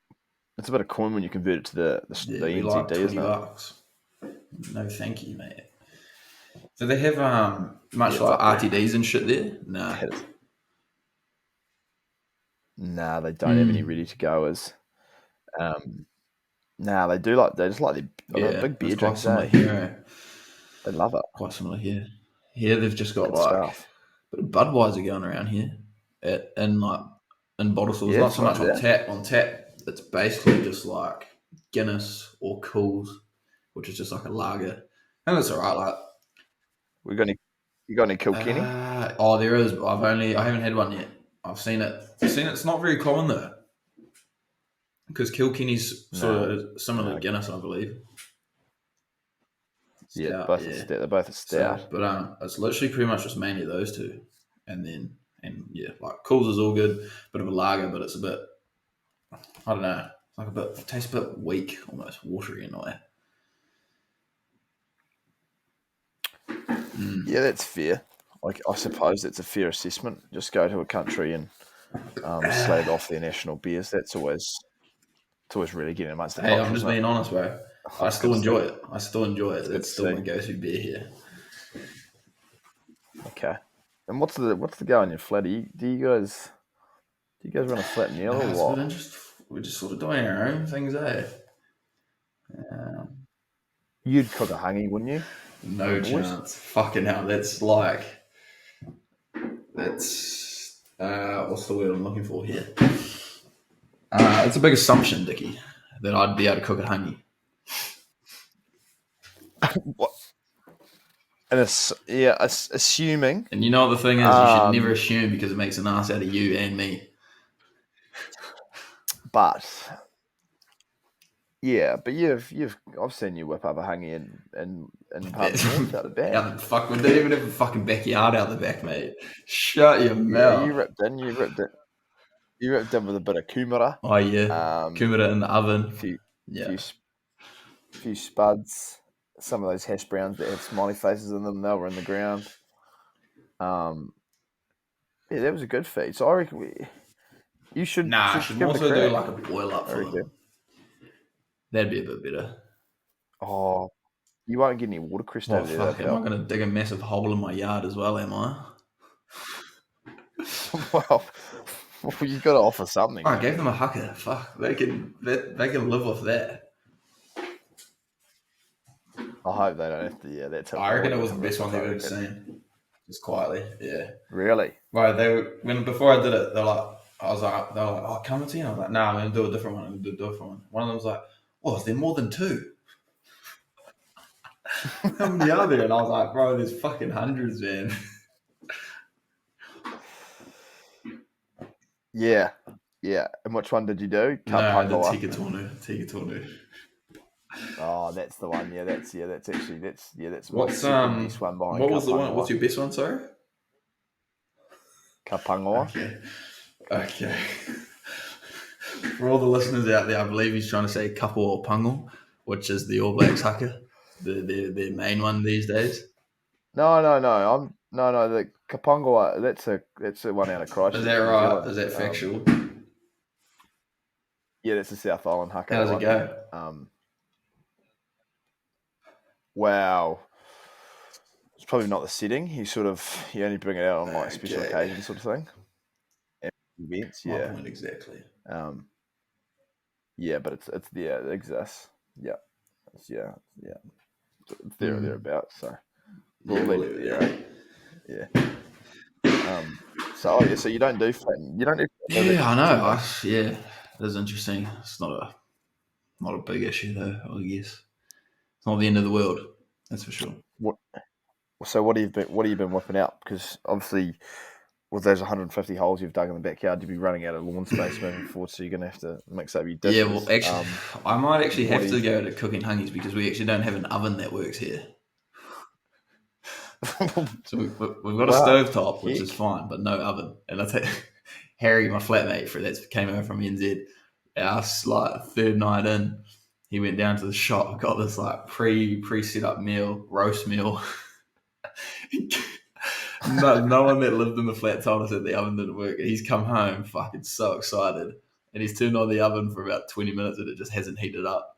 it's a bit of coin when you convert it to the Yeah, it'd be like NZD, 20 isn't it? bucks. No, thank you, mate. Do they have Yeah, much it's like up there. RTDs and shit there? Nah. That is, nah, they don't have any Mm. ready to goers. Nah, they just like they're Yeah, big it's beer quite drinks, similar eh? here. Eh? They love it. Quite similar here. Here they've just got Good like stuff. a bit of Budweiser going around here, in bottle stores. Yeah, Not it's so right much on there. tap. On tap, it's basically just like Guinness or Coors, which is just like a lager, and it's alright. Like, We got any? You got any Kilkenny? there is. I haven't had one yet. I've seen it. It's not very common though, because Kilkenny's sort No, of similar to no. Guinness, I believe. Yeah, Stout, yeah. they're both a So, stout. but it's literally pretty much just mainly those two, and yeah, like Coles is all good, bit of a lager, but it's a bit, I don't know, it's like it tastes a bit weak, almost watery in a way. Yeah, that's fair. Like, I suppose that's a fair assessment. Just go to a country and slag off their national beers. It's always really getting amongst the Hey, culture, I'm just isn't it? being honest, bro. I It's good still to see. enjoy it. I still enjoy it. It's good It's to still see. my go-to beer here. Okay. And what's the go on your flat? Do you guys run a flat meal or It's a what? bit interesting. We're just sort of doing our own things, eh? You'd cook a hangy, wouldn't you? For the No boys? chance. Fucking hell. That's what's the word I'm looking for here? It's a big assumption, Dickie, that I'd be able to cook a hangy. What? And assuming. And you know what the thing is? You should never assume because it makes an ass out of you and me. But yeah, but I've seen you whip up a hangy in part of the north out the back. Fuck, we don't even have a fucking backyard out the back, mate. Shut your Yeah, mouth. You ripped in with a bit of kumara. Oh yeah, kumara in the oven. Few Yeah. few spuds. Some of those hash browns that had smiley faces in them, they were in the ground. Yeah, that was a good feed. So I reckon you should Nah, I should give more it a so do crack. like a boil up I for reckon. them. That'd be a bit better. Oh, you won't get any watercress Well, over there, though, fuck, am I pal. going to dig a massive hole in my yard as well, am I? well, you've got to offer something. I gave them a hucker. Fuck, they can live off that. I hope they don't have to. Yeah, that's I reckon it was the best one they've ever seen. Just quietly, yeah. Really? Right, before I did it, they were like, oh, come and see. I was like, nah, I'm gonna do a different one. I'm gonna do a different one. One of them was like, Oh, is there more than 2? How many are there? And I was like, bro, there's fucking hundreds, man. Yeah. And which one did you do? No, the Kapangoa. Tikatonu. Oh, that's the one. That's my What's second best one behind what was the one? What's Kapangoa. your best one? Sorry. Kapangoa. Okay. For all the listeners out there, I believe he's trying to say Kapo or Pungle, which is the All Blacks haka, their main one these days. No. The Kapangoa. That's a one out of Christchurch. Is that New right? Zealand. Is that factual? Yeah, that's the South Island haka. How does it go? Wow. It's probably not the setting. You only bring it out on like special occasions sort of thing. Events, My point exactly. Yeah, but it's there. It exists. Yeah. It's there or thereabouts. So we'll leave it there. Yeah. So you don't do flatten. You don't do. Yeah, I know. That's interesting. It's not a big issue though. I guess it's not the end of the world. That's for sure. So what have you been whipping out? Because obviously, with those 150 holes you've dug in the backyard, you'll be running out of lawn space moving forward. So you're going to have to mix up your dishes. Yeah, well, actually, I might actually have to go to cooking hungies because we actually don't have an oven that works here. So we've got a stovetop, which is fine, but no oven. And I tell you, Harry, my flatmate, came over from NZ. Our like third night in, he went down to the shop, got this like pre set up meal, roast meal. No one that lived in the flat told us that the oven didn't work. He's come home fucking so excited, and he's turned on the oven for about 20 minutes, and it just hasn't heated up.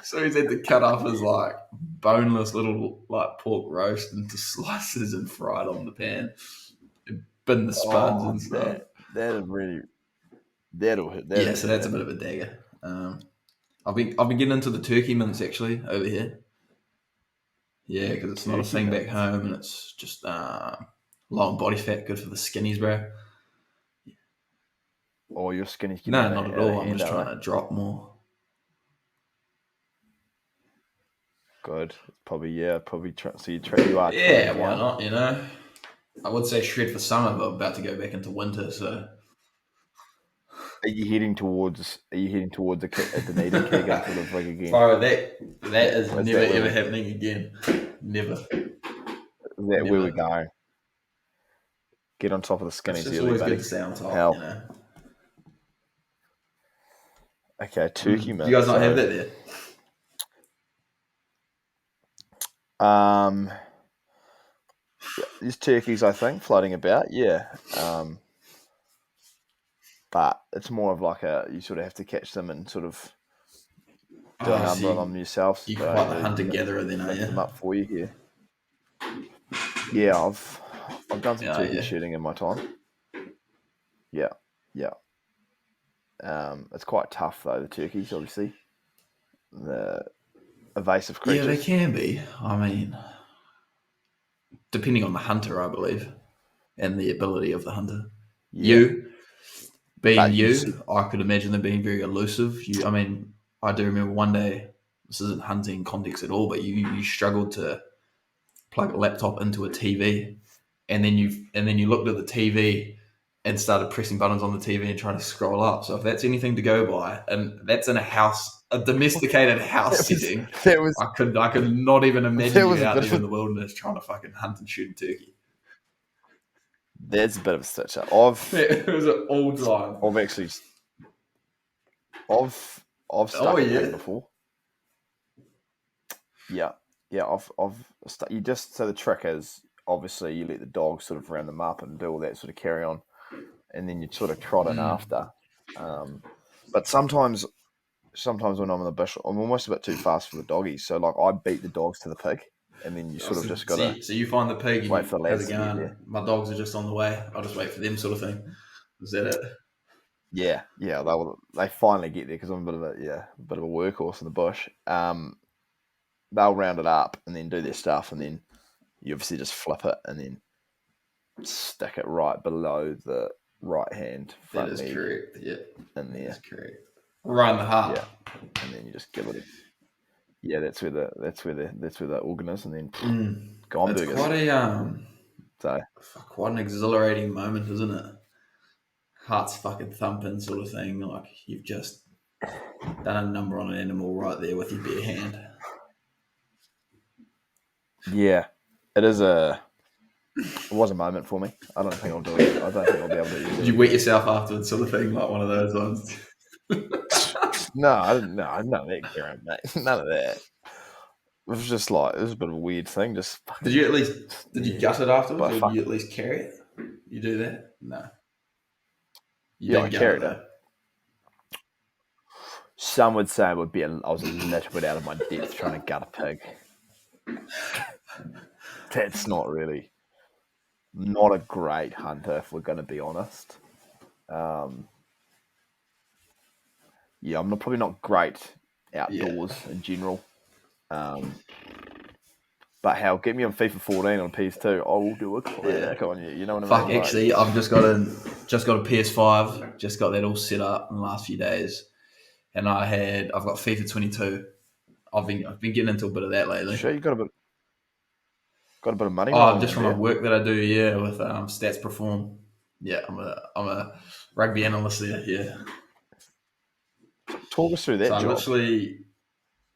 So he's had to cut off his like boneless little like pork roast into slices and fry it on the pan, and bin the spuds and stuff. That'll hit. Yeah, so that's a bit of a dagger. I've been getting into the turkey mince actually over here. Yeah, because it's not a thing back home, and it's just low in body fat, good for the skinnies, bro. Or your skinnies? No, not at all. I'm just trying to drop more. Good. Probably. So you are. Yeah, why not? You know, I would say shred for summer, but I'm about to go back into winter, so. Are you heading towards a Dunedin kegger sort of like again? Bro, that is never ever happening again. Never. Is that where we're going? Get on top of the skinnies early, always buddy. Good to stay on top, you know. Okay, turkey mince. Do you guys not have that there? There's turkeys, I think, floating about. Yeah. But it's more of like you sort of have to catch them and sort of do a number on them yourself. You're quite the hunter-gatherer then, are you? Them up for you here. Yeah, I've done some turkey shooting in my time. Yeah. It's quite tough though, the turkeys, obviously. The evasive creatures. Yeah, they can be. I mean, depending on the hunter, I believe, and the ability of the hunter. Yeah. I could imagine them being very elusive. I do remember one day, this isn't hunting context at all, but you struggled to plug a laptop into a TV, and then you looked at the TV and started pressing buttons on the TV and trying to scroll up. So if that's anything to go by, and that's in a domesticated house setting, I could not even imagine you out there in the wilderness trying to fucking hunt and shoot a turkey. There's a bit of a stitch up. It was an all time. I've stuck a pig before. Yeah. So the trick is obviously you let the dogs sort of round them up and do all that sort of carry on, and then you sort of trot in after. But sometimes when I'm in the bush, I'm almost a bit too fast for the doggies. So like I beat the dogs to the pig, and then you sort of just got to. So you find the pig and wait for the lads to get there. My dogs are just on the way. I'll just wait for them, sort of thing. Is that it? Yeah. They finally get there because I'm a bit of a workhorse in the bush. They'll round it up and then do their stuff, and then you obviously just flip it and then stick it right below the right hand front That is leg correct. Yeah, in that there. is correct. Right in the heart. Yeah, and then you just give it a. Yeah, that's where the organ is, and then gone It's burgers. quite an exhilarating moment, isn't it? Heart's fucking thumping, sort of thing. Like you've just done a number on an animal right there with your bare hand. Yeah, it was a moment for me. I don't think I'll do it. I don't think I'll be able to do it. Did you wet yourself afterwards, sort of thing, like one of those ones? No, I didn't. No, none of that, Karen, mate. None of that. It was just like it was a bit of a weird thing. Just fucking. Did you gut it afterwards, But or did fuck. you at least carry it? You do that? No, you Yeah, I didn't gut it carried it. though. Some would say I was a little bit out of my depth trying to gut a pig. That's not a great hunter, if we're going to be honest. Yeah, I'm probably not great outdoors in general. But hell, get me on FIFA 14 on PS2. I will do a clinic on you. You know what I mean? Fuck, actually, I've just got a PS5. Just got that all set up in the last few days, and I've got FIFA 22. I've been getting into a bit of that lately. Sure, you got a bit of money Oh, rolling just in from my there. work that I do, yeah, with Stats Perform. Yeah, I'm a rugby analyst there. Yeah. Talk us through that So I'm job. literally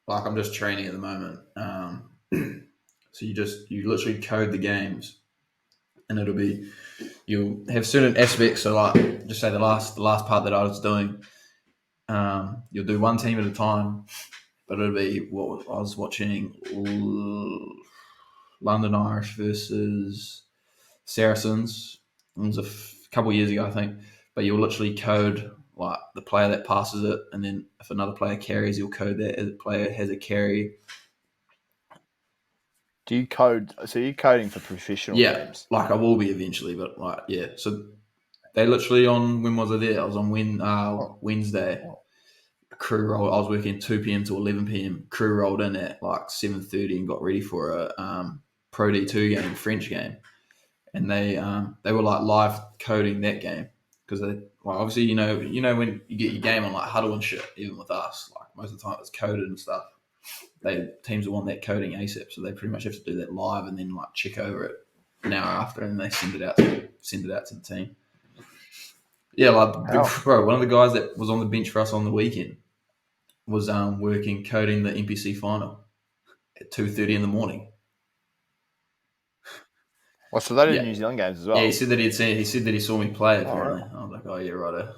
I'm just training at the moment. So you literally code the games, and you'll have certain aspects. So like just say the last part that I was doing, you'll do one team at a time, but it'll be what I was watching London Irish versus Saracens. It was a couple of years ago, I think. But you'll literally code like the player that passes it, and then if another player carries, you'll code that as a player has a carry. Do you code? So you're coding for professional games? Like I will be eventually, but So they literally when was I there? I was on Wednesday. Oh. Crew roll. I was working 2 p.m. to 11 p.m. Crew rolled in at like 7:30 and got ready for a Pro D2 game, French game, and they were like live coding that game because obviously you know when you get your game on like Huddle and shit, even with us, like most of the time it's coded and stuff. Teams will want that coding ASAP, so they pretty much have to do that live and then like check over it an hour after, and they send it out to the team. Yeah, bro, one of the guys that was on the bench for us on the weekend was working coding the NPC final at 2:30 in the morning. Well, so they did New Zealand games as well. Yeah, he said that he said that he saw me play. Apparently, I was like, oh yeah, righto.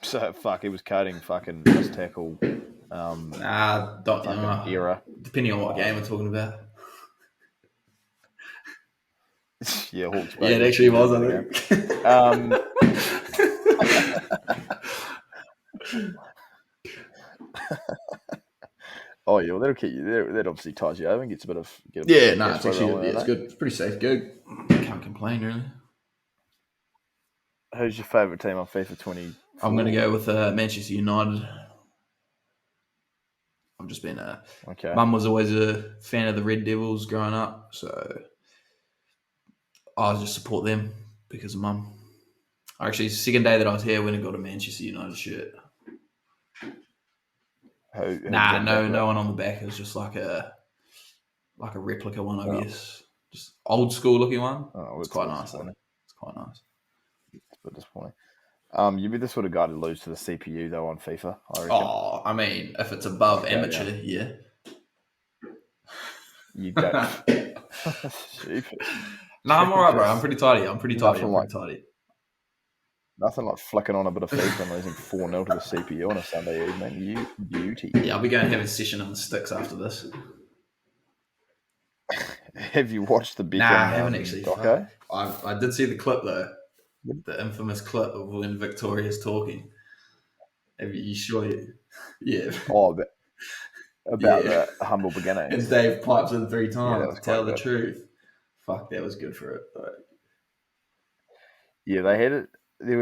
So fuck, he was coding fucking missed tackle. Era. Depending on what game we're talking about. Yeah, Hawke's Bay. Yeah, it actually was, I think. Oh yeah, well, that'll keep you. That obviously ties you over and gets a bit of. It's actually it's good. It's pretty safe gig. Can't complain really. Who's your favourite team on FIFA 20? I'm going to go with Manchester United. I've just been okay. Mum was always a fan of the Red Devils growing up, so I just support them because of Mum. Actually, the second day that I was here, I went and got a Manchester United shirt. No one on the back. It was just like a replica one, I guess. Just old school looking one. It's quite nice though. It's quite nice. It's a bit disappointing. You'd be the sort of guy to lose to the CPU though on FIFA, I reckon. Oh, I mean, if it's above amateur, yeah. You go. Stupid. No, I'm alright, bro. I'm pretty tidy. Nothing like flicking on a bit of FIFA and losing 4-0 to the CPU on a Sunday evening. You beauty. Yeah, I'll be going to have a session on the sticks after this. Have you watched the Beckham? Nah, I haven't actually. Doco? I did see the clip though. The infamous clip of when Victoria's talking. Have you sure? Yeah. Oh, about the humble beginnings. And Dave pipes in 3 times. Tell the truth. Fuck, that was good for it. But... Yeah, they had it. There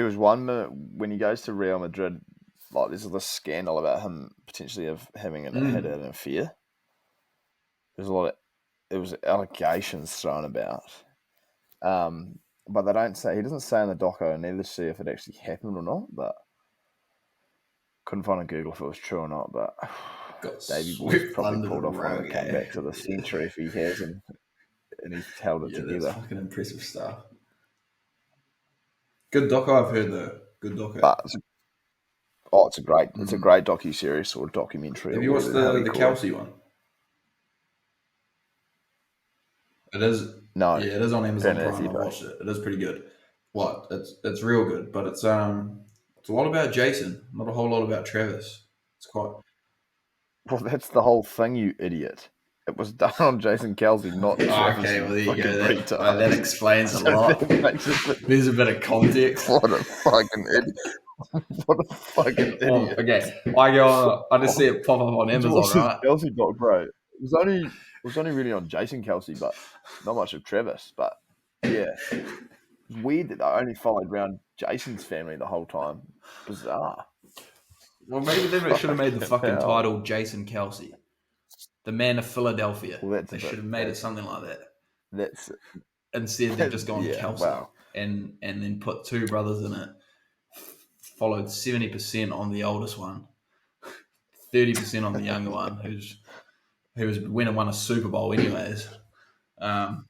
was one minute when he goes to Real Madrid. Like, there's this scandal about him potentially having had an affair. There's a lot of there was allegations thrown about. But they don't say, he doesn't say in the doco, and neither see if it actually happened or not. But couldn't find on Google if it was true or not. But Davey Boy's probably pulled off one of the comebacks of the century if he has, and he's held it together. That's fucking impressive stuff. Good doco, I've heard though. Good doco. But it's a great docu-series or documentary. Have you watched the Kelsey one? It is. No. Yeah, it is on Amazon Prime. I watched it. It is pretty good. What? It's real good, but it's a lot about Jason, not a whole lot about Travis. It's quite. Well, that's the whole thing, you idiot. It was done on Jason Kelsey, not Travis. Okay, well there you go. That explains a lot. There's a bit of context. What a fucking idiot. What a fucking idiot. Okay, I just see it pop up on Amazon, right? Kelsey doc, bro. It was only really on Jason Kelsey, but not much of Travis. But yeah, it's weird that I only followed around Jason's family the whole time. Bizarre. Well, maybe then it should have made the fucking title Jason Kelsey, the man of Philadelphia. Well, they should have made it something like that. Instead, they've just gone Kelsey and then put two brothers in it. Followed 70% on the oldest one, 30% on the younger one, who's won a Super Bowl anyways. Well,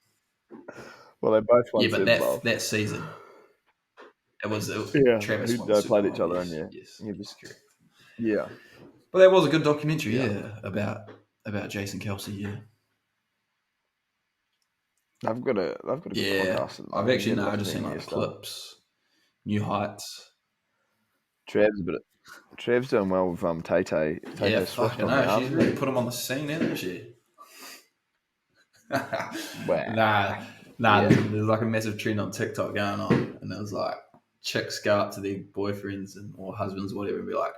they both won Super Bowl. That season, it was Travis won they Super played Bowl, each other, yes. Yeah. But that was a good documentary, about Jason Kelsey, yeah. They've got a good podcast. I've actually just seen like clips, New Heights. Trav's doing well with Tay-Tay. Yeah, fucking no, she's really put him on the scene, hasn't she? Nah. Yeah. There's like a massive trend on TikTok going on, and there's like chicks go up to their boyfriends or husbands, whatever, and be like,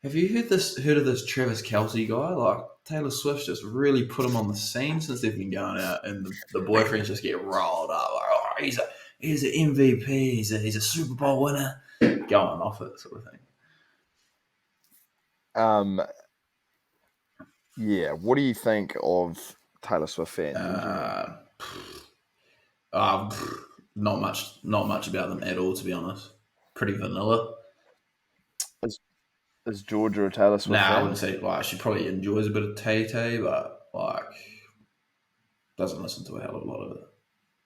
"Have you heard of this Travis Kelsey guy? Like Taylor Swift just really put him on the scene since they've been going out, and the boyfriends just get rolled up like, oh, he's an MVP, he's a Super Bowl winner, going off it, sort of thing." Yeah. What do you think of Taylor Swift fans? Not much about them at all, to be honest. Pretty vanilla. Is Georgia a Taylor Swift fan? I wouldn't say. Like, she probably enjoys a bit of Tay-Tay, but like doesn't listen to a hell of a lot of it.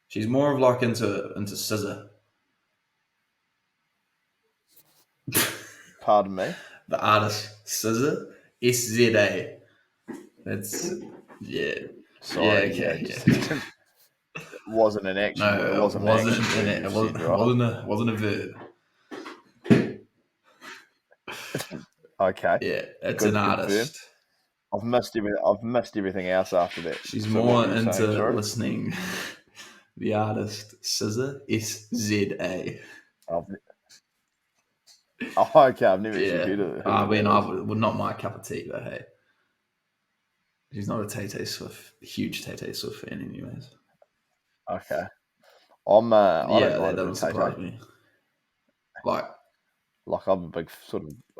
She's more of like into SZA. Pardon me? The artist SZA, SZA. That's Sorry, it wasn't an action. No, it wasn't an action. It wasn't a verb. Okay. Yeah, it's an artist. I've missed everything else after that. She's more into listening. The artist SZA, SZA. Okay, I've never actually heard of it. I mean, not my cup of tea, but hey, she's not a huge Tay-Tay Swift fan, anyways. Okay, I'm. I that doesn't surprise me. Like I'm a big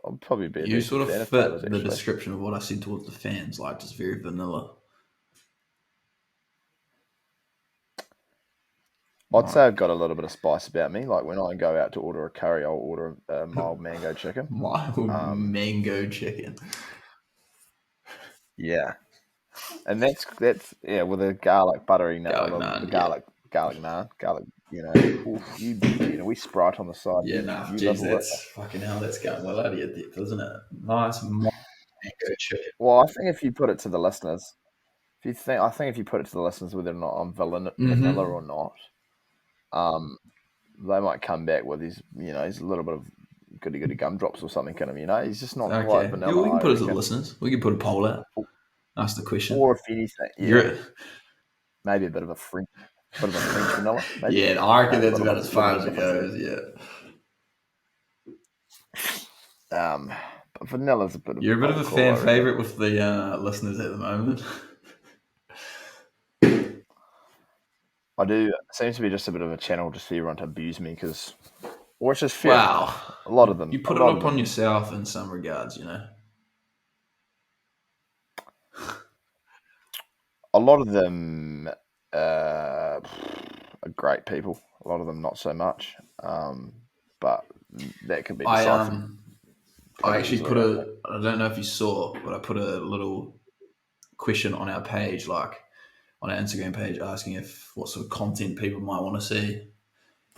I'm probably a bit. You sort of fit the description of what I said towards the fans, like just very vanilla. I'd say I've got a little bit of spice about me. Like when I go out to order a curry, I'll order a mild mango chicken. Mango chicken. Yeah, and that's with a garlic buttery naan, garlic naan, we Sprite on the side. That's fucking hell. That's going well out of your depth, isn't it? Nice mango chicken. Well, I think if you put it to the listeners, if you put it to the listeners whether or not I'm vanilla or not. They might come back with his a little bit of goody gumdrops or something in him. He's just not quite vanilla. Yeah, we can put it to the listeners. We can put a poll out. Ask the question. Or if anything, maybe a bit of a French vanilla. Maybe. Yeah, I reckon that's about as far as it goes. Yeah. But vanilla's a bit of. You're a bit of a fan favorite with the listeners at the moment. I do. It seems to be just a bit of a channel just for everyone to abuse me or it's just fair. Wow. A lot of them. You put it upon yourself in some regards, A lot of them are great people. A lot of them not so much. But that can be deciphered I pretty actually easily, I think. I don't know if you saw, but I put a little question on our page, like on our Instagram page, asking if what sort of content people might want to see.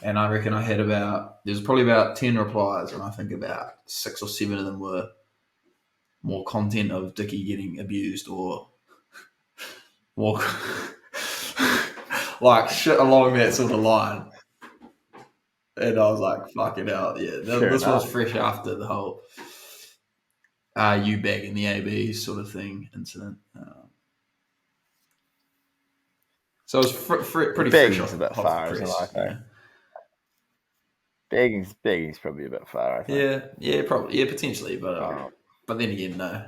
And I reckon I had there's probably about 10 replies, and I think about 6 or 7 of them were more content of Dickie getting abused or more like shit along that sort of line. And I was like, fucking hell, yeah. Fair This was enough. fresh after the whole you bagging the AB sort of thing incident. So it was pretty fresh Bagging's a off, bit off the far, isn't it, I press, you think? know. Bagging's probably a bit far, I think. Yeah, probably, yeah, potentially, Um, but then again, no,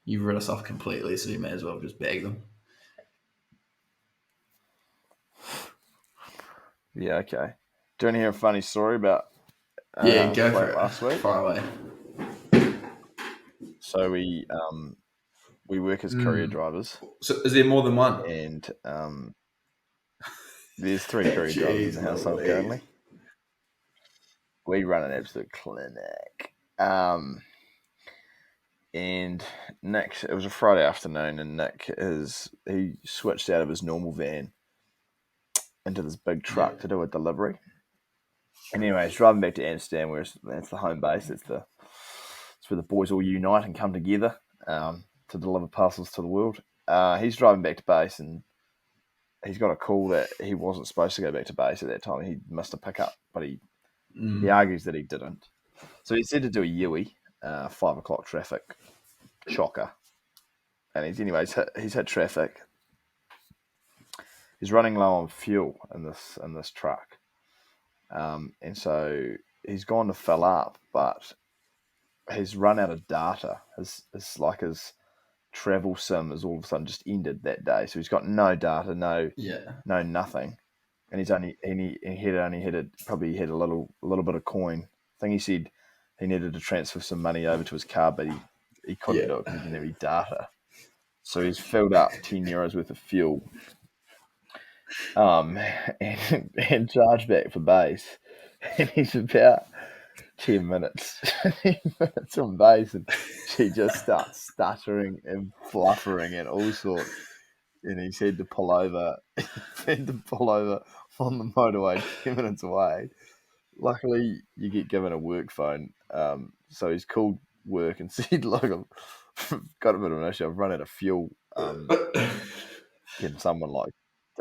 you've read us off completely, so you may as well just bag them. yeah, okay. Do you want to hear a funny story about Yeah, go for flat it. last week? Far away. So we work as courier drivers, So is there more than one? and there's 3 courier drivers in Jeez, the household Louise. currently. We run an absolute clinic. And Nick, it was a Friday afternoon, and he switched out of his normal van into this big truck Yeah. to do a delivery. And anyway, he's driving back to Amsterdam, where that's the home base. It's where the boys all unite and come together to deliver parcels to the world. He's driving back to base, and he's got a call that he wasn't supposed to go back to base at that time. He missed a pickup, but he argues that he didn't. So he said to do a Yui, 5 o'clock traffic, chocker. And he's hit traffic. He's running low on fuel in this truck. And so he's gone to fill up, but he's run out of data. His travel sim has all of a sudden just ended that day. So he's got no data, no Yeah. nothing. And he probably had a little bit of coin. I think he said he needed to transfer some money over to his car, but he couldn't do it because he didn't have any data. So he's filled up €10 worth of fuel, and charged back for base. And he's about 10 minutes, 10 minutes on base, and she just starts stuttering and fluttering and all sorts. And he's had to pull over, on the motorway 10 minutes away. Luckily, you get given a work phone. So he's called work and said, look, I've got a bit of an issue. I've run out of fuel. Can someone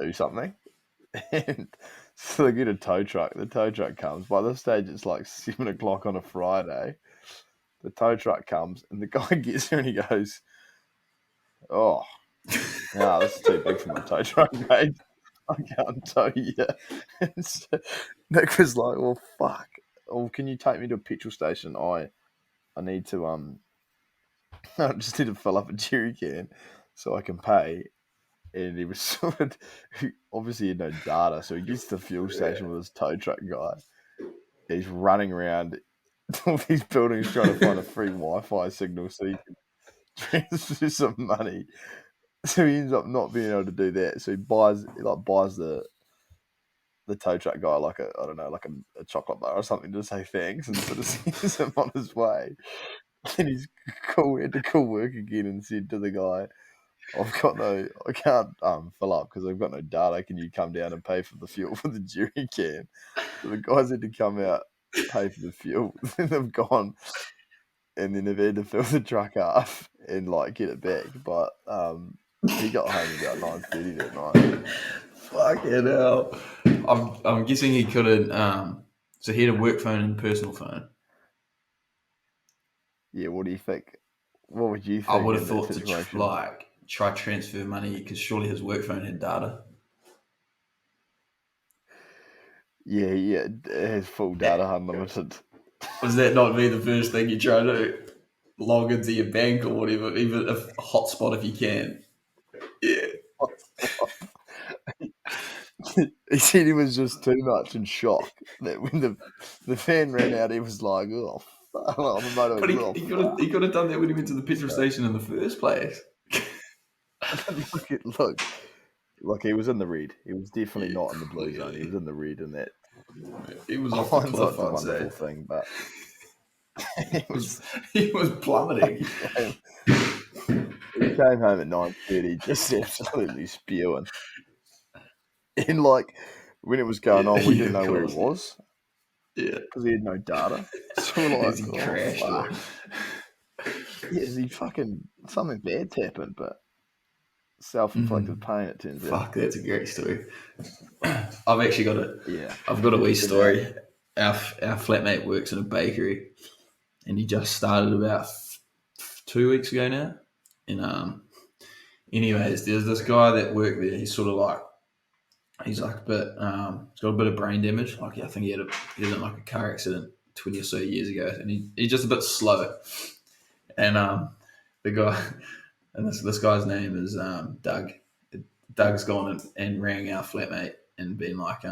do something? And so they get a tow truck. The tow truck comes. By this stage, it's like 7 o'clock on a Friday. The tow truck comes, and the guy gets there and he goes, "Oh, no, this is too big for my tow truck, mate. I can't tow you." And so Nick was like, "Well, fuck. Well, can you take me to a petrol station? I need to I just need to fill up a jerry can so I can pay." And he was obviously had no data, so he gets to the fuel station with his tow truck guy. He's running around all these buildings trying to find a free Wi-Fi signal so he can transfer some money. So he ends up not being able to do that. So he buys the tow truck guy like a chocolate bar or something to say thanks, and sort of sends him on his way. And had to call work again and said to the guy, I can't fill up because I've got no data. Can you come down and pay for the fuel for the jerry can? So the guys had to come out, pay for the fuel. Then they've gone, and then they've had to fill the truck up and get it back. But he got home about 9:30 that night. Fucking hell. I'm guessing he couldn't. So he had a work phone and a personal phone. Yeah, what do you think? What would you I think would in have that thought to situation? try transfer money because surely his work phone had data. Yeah, it has full data, unlimited. Was that not be the first thing you try to log into your bank or whatever, even a hotspot if you can? Yeah. He said he was just too much in shock that when the fan ran out, he was like, "Oh, fuck." On the motor, But "Oh, fuck." he could have done that when he went to the petrol station in the first place. Look, he was in the red. He was definitely not in the blue zone. He was in the red, and that He was off the cliff, hindsight's a I'd wonderful say. thing, but He was plummeting. he came home at 9:30, just absolutely spewing. And like when it was going on, we didn't know where he was because he had no data. So we're As like, he oh crashed. fuck, is he fucking something bad's happened? But self-inflicted pain, it turns out. Fuck, that's a great story. I've actually got I've got a wee Get story. Our flatmate works in a bakery, and he just started about 2 weeks ago now. And anyways, there's this guy that worked there. He's sort of like he's like a bit he's got a bit of brain damage. Like I think he was in like a car accident 20 or so years ago, and he's just a bit slow. And the guy and this guy's name is Doug. Doug's gone and rang our flatmate and been like,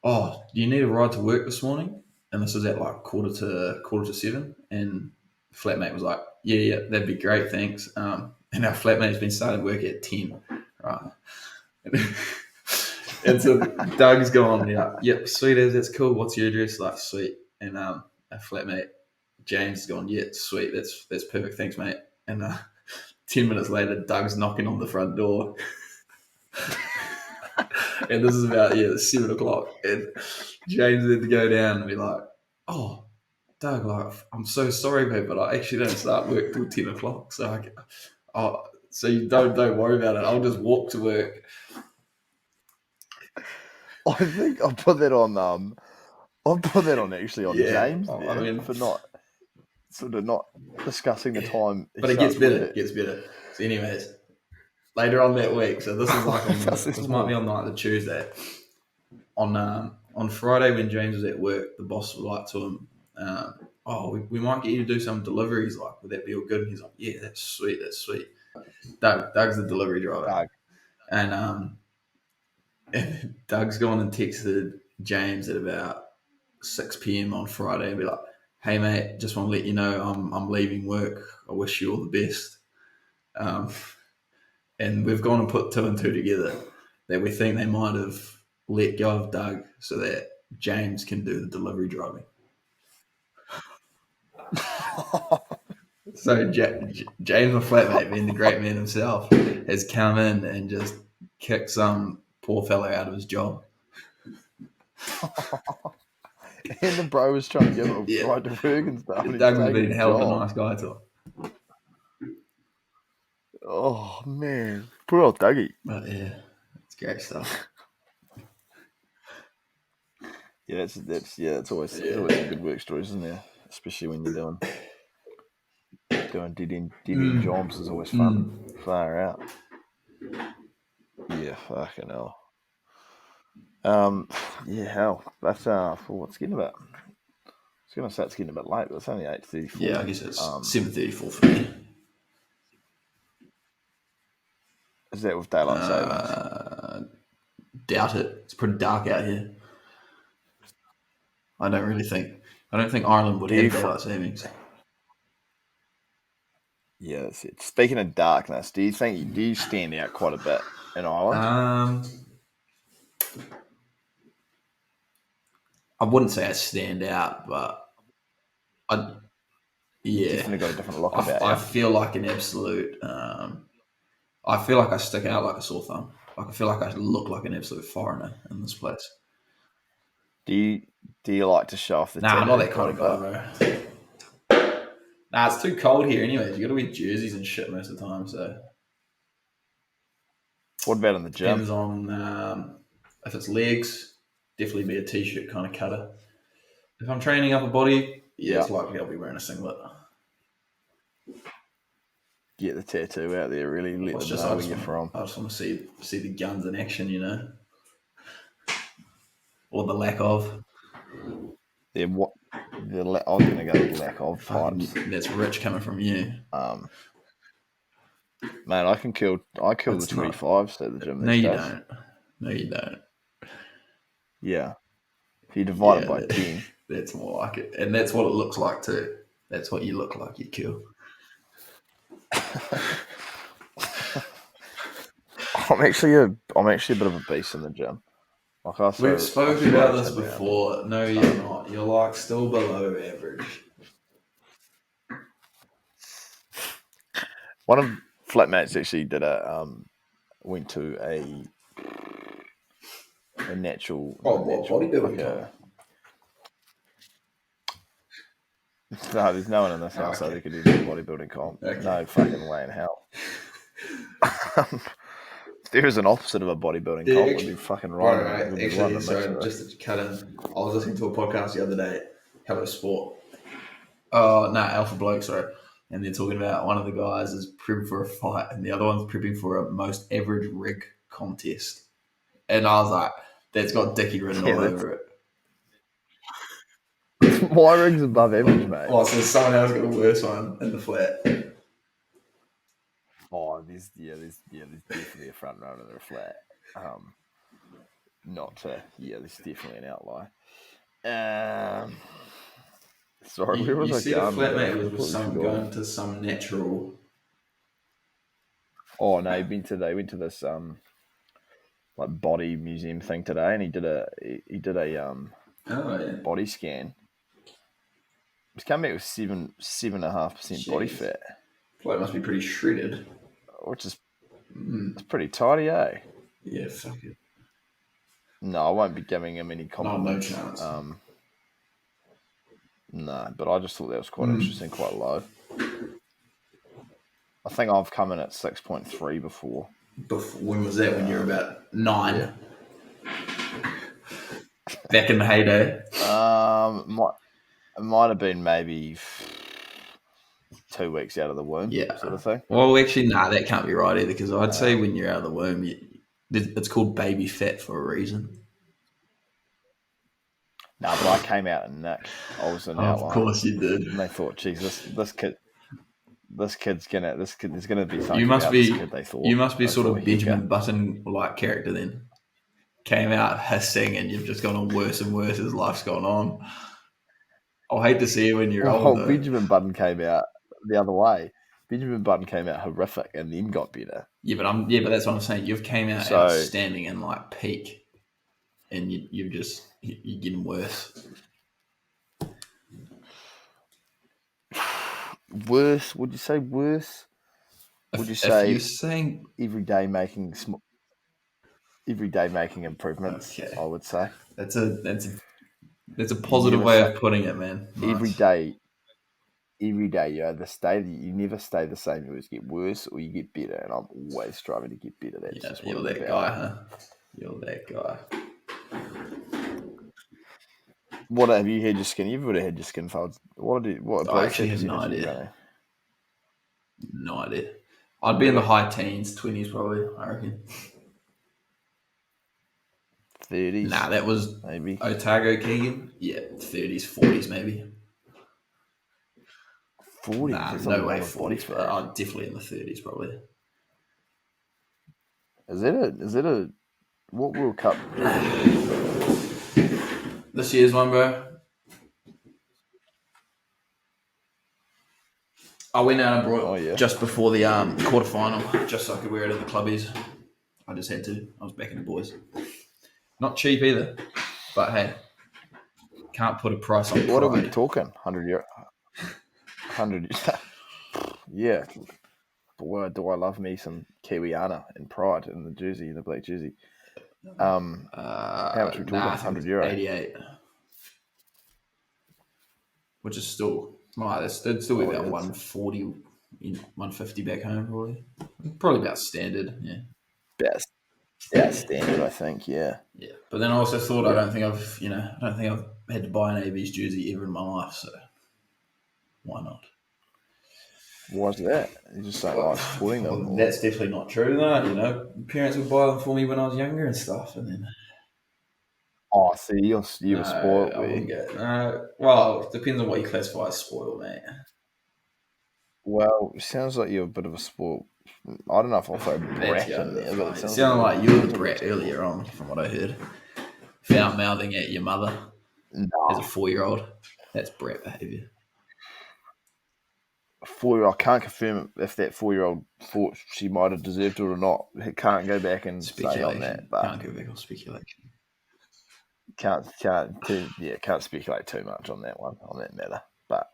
"Oh, do you need a ride to work this morning?" And this was at like quarter to 7. And the flatmate was like, "Yeah, that'd be great, thanks." And our flatmate's been starting work at 10, right? And so Doug's gone, yeah, yep, sweet as that's cool. What's your address? Like, sweet. And our flatmate James has gone, yeah, sweet, that's perfect, thanks, mate. And 10 minutes later, Doug's knocking on the front door. And this is about 7 o'clock. And James had to go down and be like, "Oh, Doug, like, I'm so sorry, mate, but I actually don't start work till 10 o'clock. So you don't worry about it. I'll just walk to work." I think I'll put that on. I'll put that on actually on James there I mean, for not discussing the time. But it gets better. It gets better. So, anyways, later on that week. So this is like this might be on like the Tuesday. On Friday when James was at work, the boss was like to him, "Oh, we might get you to do some deliveries. Like, would that be all good?" And he's like, "Yeah, that's sweet. That's sweet." Doug's the delivery driver, Doug. and Doug's gone and texted James at about 6 p.m. on Friday and be like, "Hey mate, just want to let you know I'm leaving work. I wish you all the best." Um, and we've gone and put two and two together that we think they might have let go of Doug so that James can do the delivery driving. So James, my flatmate, being the great man himself, has come in and just kicked some poor fellow out of his job. And the bro was trying to give him a ride to work and stuff. And Doug was being a hell of a nice guy to him. Oh man, poor old Dougie. But yeah, it's great stuff. Yeah, it's always some good work stories, isn't there? Especially when you're doing dead end jobs is always fun. Far out. Yeah, fucking hell. Yeah, hell. That's it's getting a bit. I was gonna say it's getting a bit late, but it's only 8:34. Yeah, I guess it's 7:34 for me. Is that with daylight savings? Doubt it. It's pretty dark out here. I don't think Ireland would have daylight savings. Yeah, that's it. Speaking of darkness, do you stand out quite a bit in Ireland? I wouldn't say I stand out, but definitely got a different look about you. I feel like an absolute. I feel like I stick out like a sore thumb. Like I feel like I look like an absolute foreigner in this place. Do you like to show off the tattoo? Nah, I'm not that kind of guy, bro. Nah, it's too cold here anyways. You got to wear jerseys and shit most of the time, so. What about in the gym? Depends on if it's legs, definitely be a t-shirt kind of cutter. If I'm training upper body, it's likely I'll be wearing a singlet. Get the tattoo out there, really let them know where you're from. I just want to see the guns in action, you know, or the lack of. Yeah, I'm going to go with lack of vibes. That's rich coming from you. Man, I kill the 25s at the gym these days. No, you don't. Yeah. If you divide it by 10. That's more like it. And that's what it looks like too. That's what you look like, you kill. I'm actually a bit of a beast in the gym. Like We've spoken about this before. No, you're not. You're like still below average. One of flatmates actually went to a natural bodybuilding no, there's no one in this house so they could do a bodybuilding comp. Okay. No fucking way in hell. If there is an opposite of a bodybuilding comp, we'd be fucking right. Just to cut in, I was listening to a podcast the other day, Hello Sport. Oh, no, Alpha Bloke, sorry. And they're talking about one of the guys is prepping for a fight and the other one's prepping for a most average rig contest. And I was like, that's got Dickie written all over it. My rig's above average, mate. Oh, so someone else got a worse one in the flat. Oh, there's definitely a front runner in the flat. There's definitely an outlier. Sorry, where was I going? You see the flatmate was some going to some natural. Oh no, they went to this like body museum thing today, and he did a body scan. He's come back with 7.5% body fat. Well, it must be pretty shredded. Which is it's pretty tidy, eh? Yeah, fuck it. No, I won't be giving him any compliments. No chance. No, but I just thought that was quite interesting, quite low. I think I've come in at 6.3 before. When was that? When you were about 9? Yeah. Back in the heyday? It might have been maybe 2 weeks out of the womb, sort of thing. Well, actually, that can't be right either, because I'd say when you're out of the womb, it's called baby fat for a reason. No, but I came out in nick. I was an outlier. Of course you did. And they thought, geez, this kid's gonna there's gonna be something about this kid, they thought. You must be sort of Benjamin Button-like character then. Came out hissing and you've just gone on worse and worse as life's gone on. I'll hate to see you when you're older. Benjamin Button came out the other way. Benjamin Button came out horrific and then got better. Yeah, but that's what I'm saying. You've came out outstanding and like peak, and you're getting worse. Worse? Would you say worse? Would you say you're saying every day making improvements? Okay. I would say that's a positive way of putting it, man. Nice. Every day you never stay the same. You always get worse or you get better, and I'm always striving to get better. That's just you're that guy, huh? You're that guy. What have you had your skin? You've already had your skin folds. I actually have no idea. No idea. I'd be in the high teens, 20s probably, I reckon. 30s? Nah, that was maybe Otago Keegan. Yeah, 30s, 40s maybe. 40s? Nah, no way 40s. Definitely in the 30s probably. Is it a what World Cup? This year's one, bro. I went out and brought just before the quarterfinal, just so I could wear it at the clubbies. I just had to. I was backing the boys. Not cheap either, but hey, can't put a price on pride. What are we talking? 100 euro? 100. Yeah. Boy, do I love me some Kiwiana and pride in the jersey, the black jersey. How much are we talking? 100 euro? 88. Which is still, that'd still be about 140, 150 back home probably. Probably about standard, yeah. About standard, I think, yeah. Yeah, but then I also thought I don't think I've had to buy an AB's jersey ever in my life, so why not? Why's that? You just don't like supporting them? Well, that's definitely not true, though. Parents would buy them for me when I was younger and stuff, and then. Oh, see, you were spoiled. I wouldn't get. Well, it depends on what you classify as spoiled, mate. Well, it sounds like you're a bit of a spoiled. I don't know if I'll throw brat in there, but it sounded like you were the brat earlier on, from what I heard. Foul mouthing at your mother as a 4-year-old. That's brat behaviour. 4-year-old, I can't confirm if that 4-year-old thought she might have deserved it or not. Can't go back and say on that, but can't go back on speculation. Can't speculate too much on that one, on that matter. But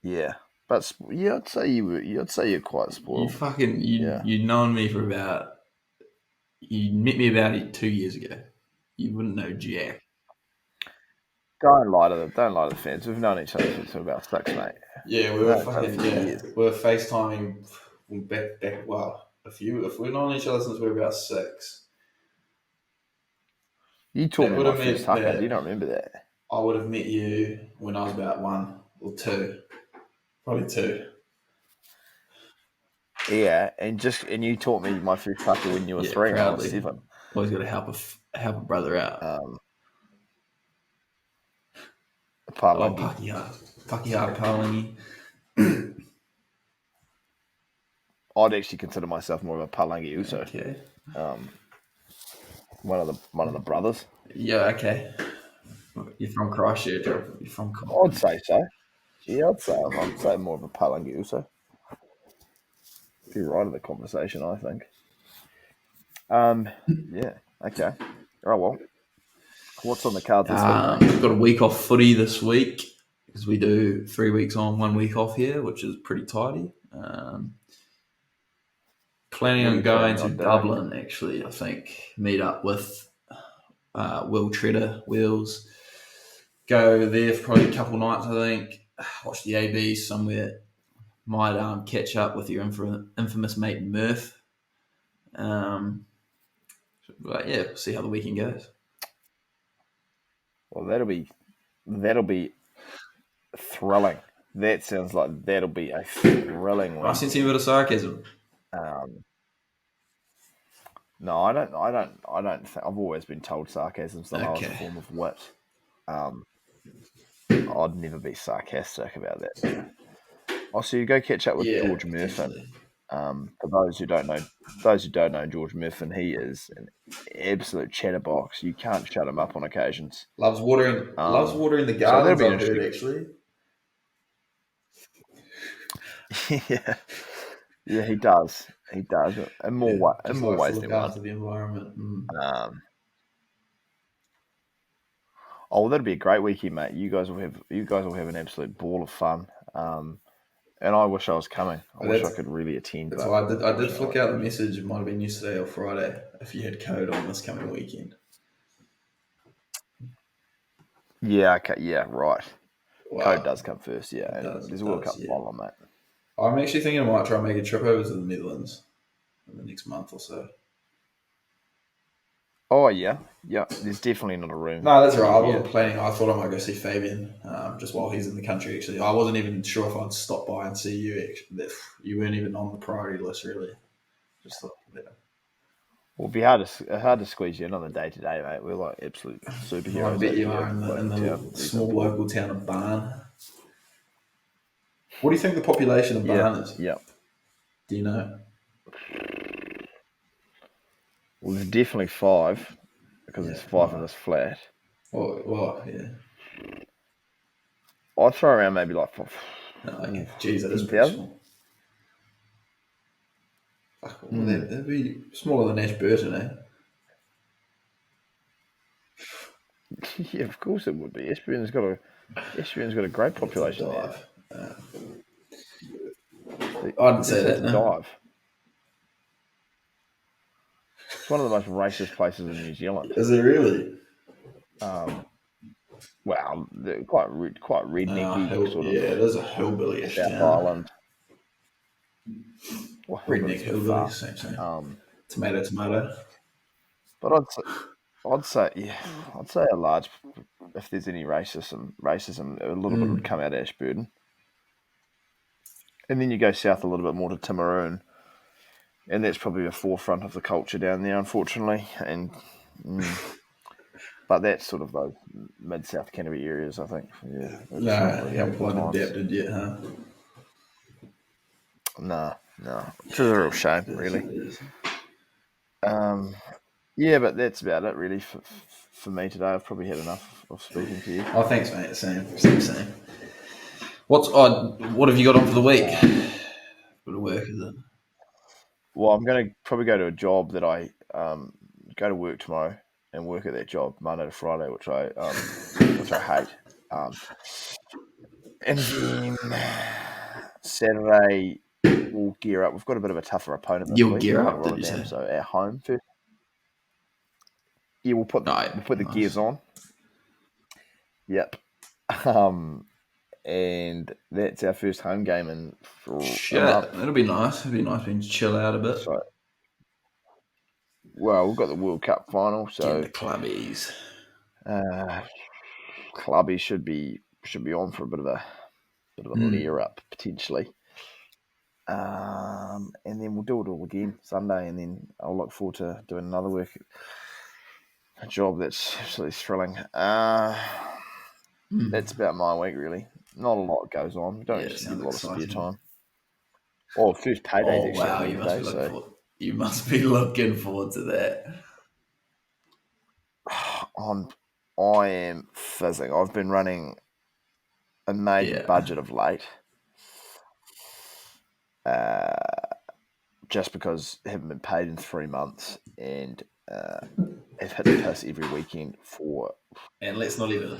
yeah. But yeah, I'd say you're quite spoiled. You'd known me for about. You met me about 2 years ago. You wouldn't know Jack. Don't lie to the fans. We've known each other since we were about 6, mate. Yeah, we were FaceTiming back. Well, if we've known each other since we were about 6. You taught me my first haka. Do you not remember that? I would have met you when I was about 1 or 2, probably 2. Yeah, and you taught me my first haka when you were 3 and I was 7. Always got to help a brother out. Pakiha Palangi. I'd actually consider myself more of a Palangi Uso. Okay. One of the brothers. Yeah. Okay. You're from Christchurch. You're from. I'd say so. Yeah, I'd say more of a Palangi Uso. Be right in the conversation, I think. Yeah. Okay. Oh well. What's on the cards this week? We've got a week off footy this week because we do 3 weeks on, 1 week off here, which is pretty tidy. Planning on going to Dublin, actually, I think. Meet up with Will Treader, Wheels. Go there for probably a couple nights, I think. Watch the ABs somewhere. Might catch up with your infamous mate Murph. But yeah, we'll see how the weekend goes. Well, that'll be thrilling. That sounds like that'll be a thrilling weekend. I sense a bit of sarcasm. No, I don't. I've always been told sarcasm's the lowest form of wit. I'd never be sarcastic about that. So you go catch up with George Murphin. For those who don't know George Murphin, he is an absolute chatterbox. You can't shut him up on occasions. Loves watering the gardens. I've heard, actually. Yeah, he does. In more ways than one. The environment. That'll be a great weekend, mate. You guys will have an absolute ball of fun. And I wish I was coming. I wish I could really attend. That's why I did flick out the message. It might have been yesterday or Friday. If you had code on this coming weekend. Yeah. Okay. Yeah. Right. Wow. Code does come first. Yeah. There's a World Cup final on that. I'm actually thinking I might try and make a trip over to the Netherlands in the next month or so. Oh, yeah. Yeah, there's definitely not a room. No, that's right. I wasn't planning. I thought I might go see Fabian just while he's in the country, actually. I wasn't even sure if I'd stop by and see you, actually. You weren't even on the priority list, really. Just thought, yeah. Well, it'd be hard to squeeze you in on the day-to-day, mate. We're like absolute superheroes. I bet you are in the small local town of Barn. What do you think the population of Barn is? Yeah. Do you know? Well, there's definitely 5 because there's 5 in this flat. Well, yeah. I'd throw around maybe like 5. Okay. Jeez, that is pretty small. That'd be smaller than Ashburton, eh? Yeah, of course it would be. Ashburn's got a great population there. I didn't say that. Dive. It's one of the most racist places in New Zealand. Is it really? Well, they're quite rednecky sort of. Yeah, there's a hillbilly-ish South Island. Well, redneck hillbilly, same. Tomato. But I'd say a large. If there's any racism, a little bit would come out of Ashburton. And then you go south a little bit more to Timaroon, and that's probably the forefront of the culture down there, unfortunately. And but that's sort of those mid-south Canterbury areas, I think. Yeah. No, haven't quite adapted yet, huh? No. Which is a real shame, really. Yeah, but that's about it, really, for me today. I've probably had enough of speaking to you. Oh, thanks, mate. Same. What have you got on for the week? Bit of work, is it? Well, I'm going to probably go to a job that I go to work tomorrow and work at that job Monday to Friday, which I hate. And then Saturday we'll gear up. We've got a bit of a tougher opponent this You'll week. gear At up, did you Rotterdam, say? so at home first. Yeah, Oh, yeah. we'll put the Nice. gears on. Yep. And that's our first home game for a Shit, month. that'll be nice. It'll be nice being to chill out a bit. So, well, we've got the World Cup final, Getting so the clubbies. Clubby should be on for a bit of a layer up potentially. And then we'll do it all again Sunday, and then I'll look forward to doing another a job that's absolutely thrilling. That's about my week, really. Not a lot goes on. We don't Yeah, actually get sounds a lot of spare exciting. time. Oh, first payday's Oh actually on wow, you must Wednesday, be looking so forward. You must be looking forward to that. I am fizzing. I've been running a major Yeah. budget of late, just because I haven't been paid in 3 months, and have hit the piss every weekend And let's not even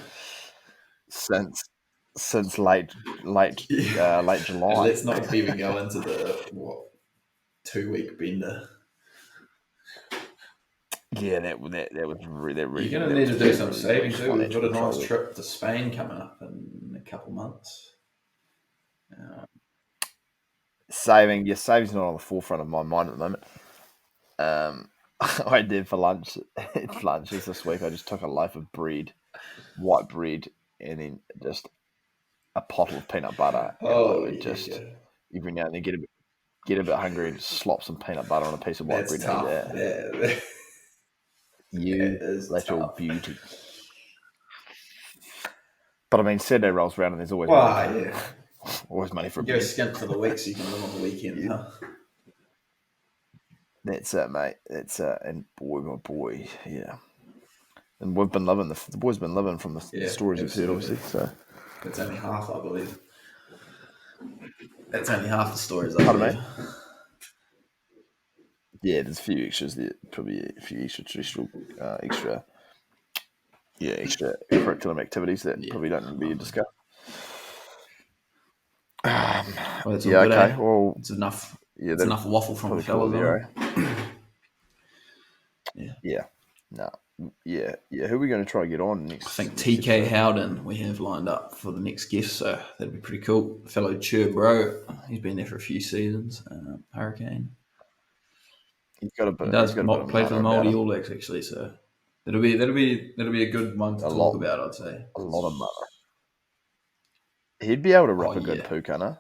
since late and July. let's not even go into the 2 week bender. Yeah, that really You're gonna that need was to do very some very very saving too. We've financial got a control nice there. trip to Spain coming up in a couple months. Saving's not on the forefront of my mind at the moment. I did for lunch at lunches this week. I just took a loaf of bread, white bread, and then just a pottle of peanut butter, and I Oh would yeah, just every now and then get a bit hungry and just slop some peanut butter on a piece of white that's bread and eat tough. that. That You is little tough. beauty. But I mean, Saturday rolls around and there's always Well, yeah. money for a You go beer. skint for the week so you can live on the weekends, You, huh? that's it, mate. That's it. And boy, my boy, yeah. And we've been living the boys been living from the Yeah, stories you've heard, absolutely. obviously. So, That's only half, I believe. That's only half the stories, I pardon believe. me. Yeah, there's a few extras there. Probably a few extra traditional, extra curriculum activities that Yeah, probably don't need to be lovely. discussed. Well, that's all Yeah. good, Okay. eh? Well. It's enough. Yeah. It's That'll enough waffle from the probably call it fellas, there. isn't Eh? it? Yeah. Yeah. No. Yeah. Yeah. Who are we going to try to get on I think next TK episode? Howden we have lined up for the next guest, so that'd be pretty cool. Fellow Chur bro, he's been there for a few seasons. Hurricane. He He's does got a bit of play for the mana about Māori him. All Blacks actually, so that'll be a good one to A talk lot. about, I'd say. A lot of mana. He'd be able to Oh rip a good yeah, pukana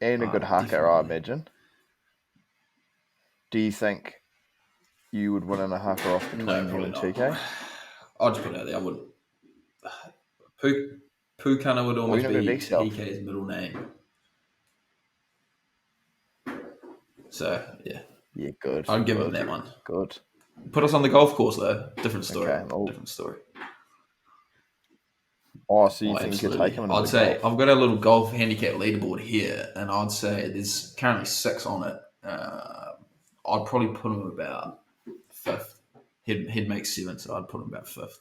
and a good haka, I definitely. imagine. Do you think you would win in a haka off No, between you probably and not. TK? I'll just put it out there. I wouldn't. Pukana would Or you're almost not going to be deck yourself? TK's middle name. So yeah, Yeah, good, I'd give him good, that one. good. Put us on the golf course though. Different story. Okay. Well, Different story. oh, so you Oh, think you could take absolutely. him in a I'd bit of say golf? I've got a little golf handicap leaderboard here, and I'd say there's currently 6 on it. I'd probably put him about fifth. He'd make 7th, so I'd put him about fifth.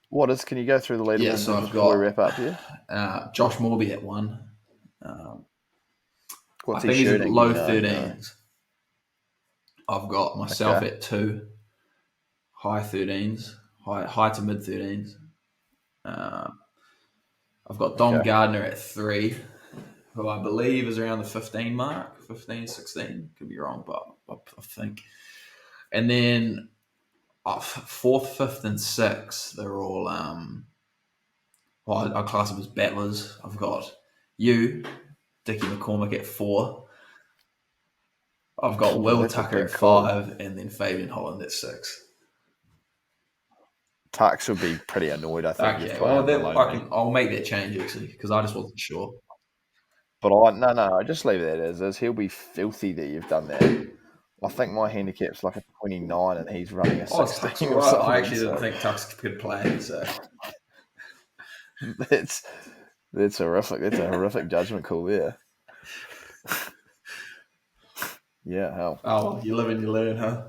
What is? Can you go through the Yeah, leaderboard so just I've before we got wrap up here? Josh Morby at 1. Um, I What's he think he's shooting? Do you low know? No. 13s. I've got myself Okay. at 2, high 13s, high to mid 13s. I've got Dom Okay. Gardner at 3, who I believe is around the 15 mark, 15, 16. Could be wrong, but I think. And then 4th, 5th, and 6th, they're all, I class them as battlers. I've got you, Dickie McCormick at 4. I've got Well, Will that's a Tucker at big call. 5, and then Fabian Holland at 6. Tux would be pretty annoyed, I think, if Okay, well, below me. I'll make that change actually because I just wasn't sure. But I just leave it as is. He'll be filthy that you've done that. I think my handicap's like a 29 and he's running a Oh, it's Tuck's 16 all or right. I something. actually didn't So think Tux could play, so That's horrific. That's a horrific judgment call there. Yeah, hell. Oh, you live and you learn, huh?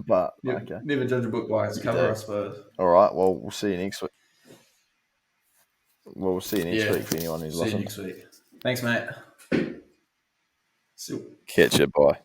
But okay, Never judge a book by its you cover, do. I suppose. All right. Well, we'll see you next week. Well, we'll see you next Yeah. week for anyone who's See you listened. next week. Thanks, mate. See you. Catch you. Bye.